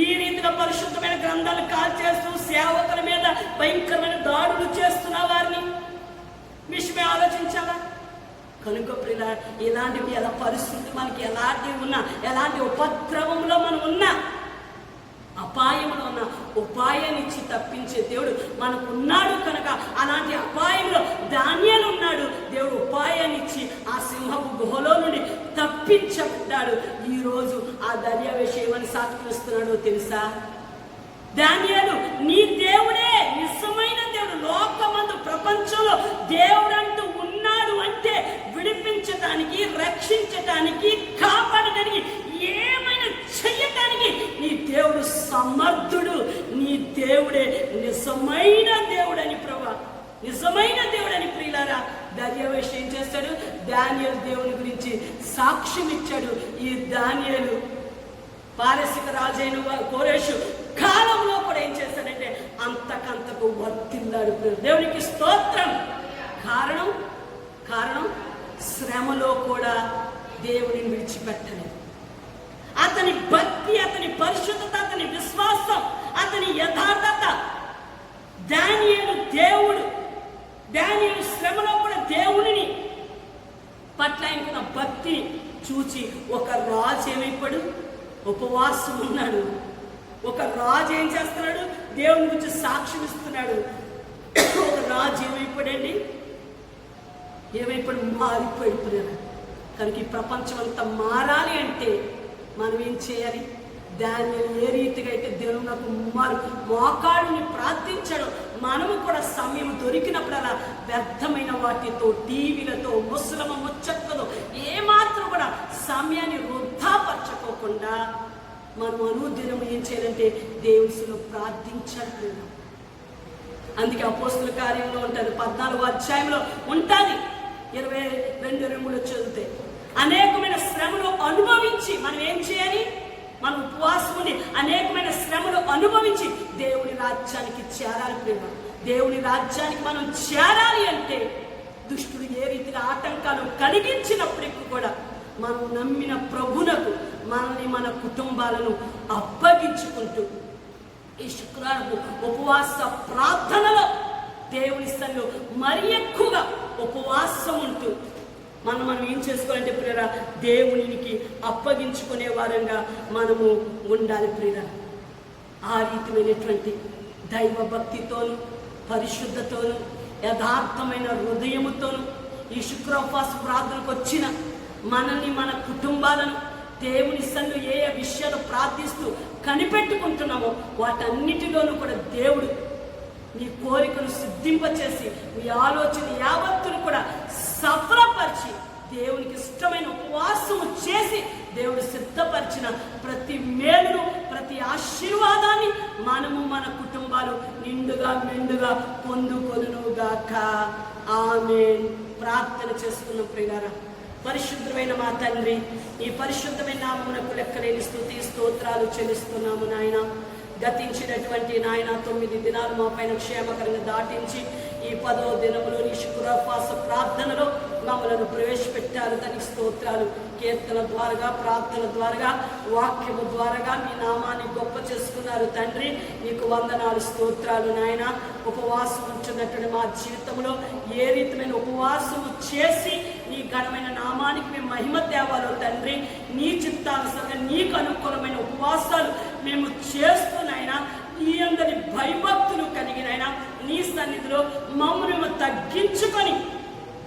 ఈ రీతిగా పరిశుద్ధమైన గ్రంథాలు కాల్చేస్తూ సేవకుల మీద భయంకరమైన దాడులు చేస్తున్న వారిని విషయమే ఆలోచించాలా? కనుక ప్రియులారా, ఇలాంటివి ఎలా పరిస్థితి మనకి ఎలాంటివి ఉన్నా, ఎలాంటి ఉపద్రవంలో మనం ఉన్నా, అపాయంలో ఉన్న ఉపాయాన్నిచ్చి తప్పించే దేవుడు మనకున్నాడు. కనుక అలాంటి అపాయంలో దానియేలు ఉన్నాడు. దేవుడు ఉపాయాన్నిచ్చి ఆ సింహపు గుహలో నుండి తప్పించబడ్డాడు. ఈరోజు ఆ దర్యావేష్ ఏమని సాక్షిస్తున్నాడో తెలుసా? దానియేలు, నీ దేవుడే నిజమైన దేవుడు, లోకమందు ప్రపంచంలో దేవుడు అంటూ ఉన్నాడు అంటే విడిపించడానికి, రక్షించడానికి, కాపాడడానికి, ఏమైనా చెయ్యటానికి నీ దేవుడు సమర్థుడు. నీ దేవుడే నిజమైన దేవుడని ప్రభా, నిజమైన దేవుడని. ప్రియులారా, దర్యావేష్ ఏం చేస్తాడు, దానియేలు దేవుని గురించి సాక్ష్యం ఇచ్చాడు. ఈ దానియేలు పారసిక రాజైన కోరేషు కాలంలో కూడా ఏం చేశాడంటే అంతకంతకు వర్తిల్లాడు. దేవునికి స్తోత్రం. కారణం శ్రమలో కూడా దేవుడిని విడిచిపెట్టలేదు. అతని భక్తి, అతని పరిశుద్ధత, అతని విశ్వాసం, అతని యథార్థత, దానియేలు శ్రమలో కూడా దేవుడిని పట్ల ఆయనకున్న భక్తి చూచి ఒక రాజు ఏమైపోయాడు, ఉపవాసం ఉన్నాడు. ఒక రాజు ఏం చేస్తున్నాడు, దేవుని గురించి సాక్ష్యం ఇస్తున్నాడు. ఒక రాజు ఏమైపోయాడండి, మారిపోయిపోయాడు. కనుక ఈ ప్రపంచం అంతా మారాలి అంటే మనం ఏం చేయాలి? దానియేలు ఏ రీతిగా అయితే దేవుడు నాకు మోకాళ్ళని ప్రార్థించాడు, మనము కూడా సమయం దొరికినప్పుడల్లా వ్యర్థమైన వాటితో, టీవీలతో, ముసలమ ముచ్చట్లతో ఏమాత్రం కూడా సమయాన్ని వృధాపరచుకోకుండా మనం అనుదినం ఏం చేయాలంటే దేవునిలో ప్రార్థించాలి. అందుకే అపోస్తుల కార్యంలో ఉంటుంది, 14వ అధ్యాయంలో ఉంటుంది, 22-23 చదివితే, అనేకమైన శ్రమలు అనుభవించి మనం ఏం చేయాలి, మనం ఉపవాసం ఉండి అనేకమైన శ్రమలు అనుభవించి దేవుని రాజ్యానికి చేరాలి. ప్రేమ, దేవుని రాజ్యానికి మనం చేరాలి అంటే దుష్టుడు ఏ రీతిగా ఆటంకాలు కలిగించినప్పటికీ కూడా మనం నమ్మిన ప్రభునకు మనల్ని, మన కుటుంబాలను అప్పగించుకుంటూ ఈ శుక్రవారపు ఉపవాస ప్రార్థనలో దేవుని స్థలంలో మరి ఎక్కువగా ఉపవాసం ఉంటూ మనం ఏం చేసుకోవాలంటే ప్రియరా, దేవునికి అప్పగించుకునే వారంగా మనము ఉండాలి. ప్రియరా, ఆ రీతిమైనటువంటి దైవ భక్తితోను, పరిశుద్ధతోను, యథార్థమైన హృదయముతోను ఈ శుక్రోపవాస ప్రార్థనకు వచ్చిన మనల్ని, మన కుటుంబాలను దేవుని సన్నిధిలో ఏ ఏ విషయాలు ప్రార్థిస్తూ కనిపెట్టుకుంటున్నామో వాటన్నిటిలోనూ కూడా దేవుడు నీ కోరికను సిద్ధింపచేసి, నీ ఆలోచన యావత్తును కూడా సఫలపరిచి దేవునికి ఇష్టమైన ఉపవాసము చేసి దేవుడు సిద్ధపరిచిన ప్రతి మేలును, ప్రతి ఆశీర్వాదాన్ని మనము మన కుటుంబాలు నిండుగా మెండుగా పొందుకొనుగాక. ఆమేన్. ప్రార్థన చేసుకున్న ప్రియులారా, పరిశుద్ధమైన మా తండ్రి, ఈ పరిశుద్ధమైన నామమునకు లెక్కలేని స్తుతి స్తోత్రాలు చెల్లిస్తున్నాము నాయన. గతించినటువంటి నాయన 9 దినాలు మా పైన క్షేమకరంగా దాటించి ఈ 10వ దినములో నీ శుక్రవాస ప్రార్థనలో మమ్మలను ప్రవేశపెట్టారు. దానికి స్తోత్రాలు. కీర్తన ద్వారా, ప్రార్థన ద్వారా, వాక్యము ద్వారా మీ నామాన్ని గొప్ప చేసుకున్నారు తండ్రి. నీకు వందనాలు, స్తోత్రాలు నాయన. ఉపవాసం ఉంచున్నటువంటి మా జీవితంలో ఏ రీతిమైన ఉపవాసము చేసి నీ ఘనమైన నామానికి మేము మహిమ తేవాలో తండ్రి, నీ చిత్తానుసారంగా నీకు అనుకూలమైన ఉపవాసాలు మేము చేస్తున్నాయినా ఈ అందరి భయభక్తులు కలిగినైనా నీ సన్నిధిలో మమ్మల్ని తగ్గించుకొని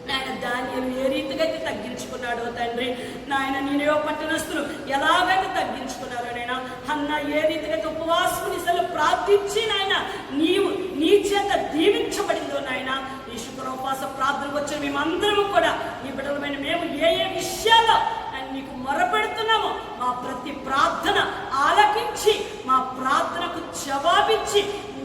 నాయన దానిని ఏ రీతిగా అయితే తగ్గించుకున్నాడో తండ్రి, నాయన నేనేవో పట్టణస్తులు ఎలాగైతే తగ్గించుకున్నారో నైనా అన్న ఏ రీతిగా అయితే ఉపవాసం నిసలు ప్రార్థించి నాయన నీవు నీ చేత దీవించబడిందో నాయన, ఈ శుక్రవాస ప్రార్థనకు వచ్చిన మేమందరము కూడా నీ బిడ్డలమైన మేము ఏ ఏ విషయాల్లో నీకు మొరపెడుతున్నామో మా ప్రతి ప్రార్థన ఆలకించి మా ప్రార్థనకు జవాబిచ్చి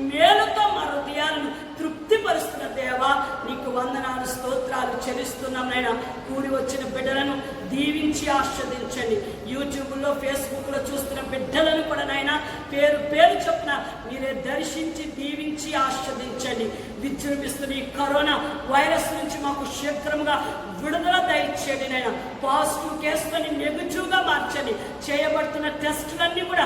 మేలుతో మా హృదయాలను తృప్తిపరుస్తున్న దేవా నీకు వందనాలు, స్తోత్రాలు చెల్లిస్తున్నాం నాయన. కూడి వచ్చిన బిడ్డలను దీవించి ఆస్వాదించండి. యూట్యూబ్లో, ఫేస్బుక్లో చూస్తున్న బిడ్డలను కూడా నాయన పేరు పేరు చొప్పున మీరే దర్శించి దీవించి ఆస్వాదించండి. విజృంభిస్తున్న ఈ కరోనా వైరస్ నుంచి మాకు శీఘ్రంగా విడుదల దయచేయండి నాయన. పాజిటివ్ కేసులని నెగిటివ్గా మార్చండి. చేయబడుతున్న టెస్టులన్నీ కూడా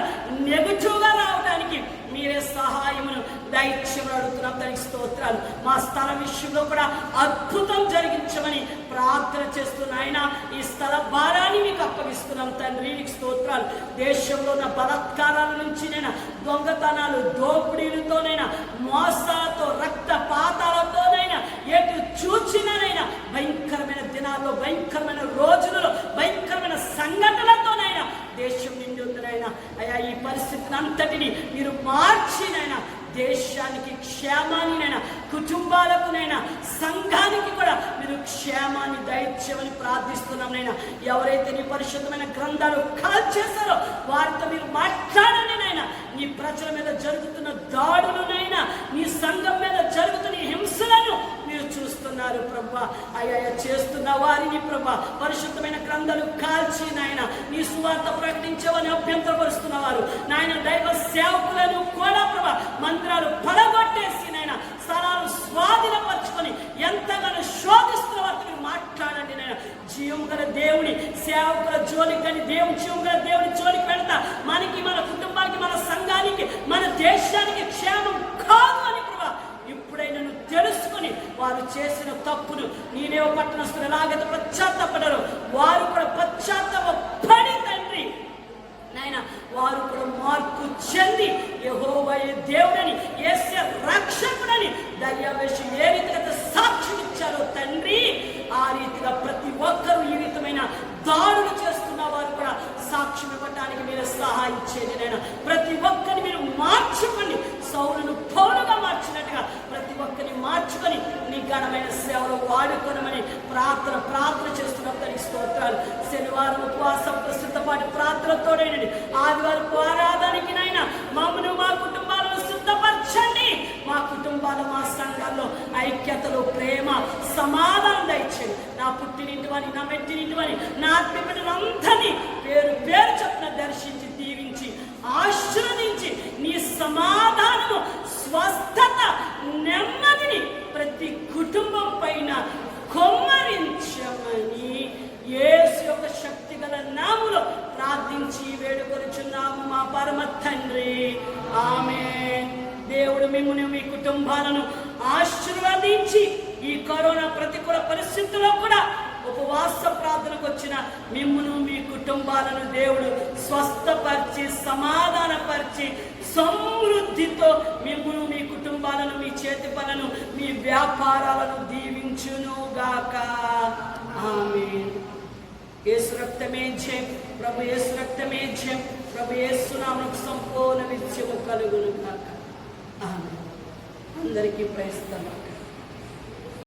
నెగిటివ్గా రావడానికి మీరే సహాయమును దయచేయమని అడుగుతున్నాం. దానికి స్తోత్రాలు. మా స్థల విషయంలో కూడా అద్భుతం జరిగించమని ప్రార్థన చేస్తున్న ఆయన ఈ స్థల భారాన్ని మీకు అప్పగిస్తున్నాం తండ్రి. నీకు స్తోత్రాలు. దేశంలో ఉన్న బలాత్కారాల నుంచి నైనా, దొంగతనాలు, దోపిడీలతోనైనా, మోసాలతో, రక్తపాతాలతోనైనా, ఎటు చూచినైనా భయంకరమైన దినాల్లో, భయంకరమైన రోజులలో, భయంకరమైన సంఘటనలతోనైనా దేశం నిండి ఉందనైనా అయ్యా ఈ పరిస్థితిని అంతటిని మీరు మార్చినైనా దేశానికి క్షేమాన్నినైనా, కుటుంబాలకునైనా, సంఘానికి కూడా మీరు క్షేమాన్ని దయచేయమని ప్రార్థిస్తున్నాం నైనా. ఎవరైతే నీ పరిశుద్ధమైన గ్రంథాలు కాల్చేశారో వారితో మీరు మాట్లాడండి నైనా. నీ ప్రజల మీద జరుగుతున్న దాడులనైనా, నీ సంఘం మీద జరుగుతున్న హింసలను మీరు చూస్తున్నారు ప్రభా. అయ్యా చేస్తున్న వారిని ప్రభా పరిశుద్ధమైన గ్రంథాలు కాల్చి నాయన నీ సువార్త ప్రకటించవని అభ్యంతరపరుస్తున్న వారు నాయన, దైవ సేవకులను కూడా ప్రభా మంత్రాలు పడగొట్టేసి నాయన స్థలాలు స్వాధీనపరచుకొని ఎంతగానో శోధిస్తున్న వారితో మీరు మాట్లాడండి నాయన. జీవం గల దేవుని సేవకుల జోలికి కానీ జీవం గల దేవుని జోలికి వెళ్తా మనకి, మన కుటుంబానికి, మన సంఘానికి, మన దేశానికి క్షేమం కాదు అని ప్రభా ఇప్పుడైనా నువ్వు తెలుసుకొని వారు చేసిన తప్పును నేనే పట్టణస్తులు ఎలాగైతే పశ్చాత్తాపడ్డారో వారు కూడా పశ్చాత్తాపడి తండ్రి నాయన వారు కూడా మార్పు చెంది యెహోవాయే దేవుడని, యేసే రక్షకుడని దయ్యావేశం ఏ రీతిగా సాక్ష్యం ఇచ్చారో తండ్రి ఆ రీతిగా ప్రతి ఒక్కరూ ఈ విధమైన దాడులు చేస్తున్న వారు కూడా సాక్ష్యం ఇవ్వడానికి మీరు సహాయం చేయండి నాయన. ప్రతి ఒక్కరిని మీరు మార్చుకొని సౌలును పౌలుగా మార్చినట్టుగా ప్రతి ఒక్కరిని మార్చుకొని నీ ఘనమైన సేవలో వాడుకోనమని ప్రార్థన చేస్తున్న దానికి స్తోత్రాలు. శనివారం ఉపవాసం సిద్ధపాటి ప్రార్థనతోనేనండి. ఆదివారం ఆరాధనకి నాయన మమ్మను మా కుటుంబాలను సిద్ధపరచండి. మా కుటుంబాలు, మా సంఘాల్లో ఐక్యతలో ప్రేమ, సమాధానం దయచేయండి. నా పుట్టినింటి వారి, నా మెట్టినింటి వారి, నా ఆత్మీయులందరినీ పేరు పేరు చొప్పున దర్శించి దీవించి ఆశీర్వదించి నీ సమాధానము, స్వస్థత, నెమ్మదిని ప్రతి కుటుంబం పైన కొమ్మరించమని యేసు యొక్క శక్తి గల నామములో ప్రార్థించి వేడుకొనుచున్నాము మా పరమ తండ్రి. ఆమేన్. దేవుడు మిమ్మును, మీ కుటుంబాలను ఆశీర్వదించి ఈ కరోనా ప్రతికూల పరిస్థితుల్లో కూడా ఉపవాస ప్రార్థనకు వచ్చిన మిమ్మును, మీ కుటుంబాలను దేవుడు స్వస్థపరిచి, సమాధానపరిచి, సమృద్ధితో మిమ్మును, మీ కుటుంబాలను, మీ చేతి పనులను, మీ వ్యాపారాలను దీవించునుగాక. ఆమేన్. యేసు రక్తమే జయం, ప్రభు యేసు రక్తమే జయం, ప్రభు యేసు నామమునకు సంపూర్ణ విజయము కలుగునుగాక. ఆమేన్. అందరికీ ప్రైజ్ ది లార్డ్.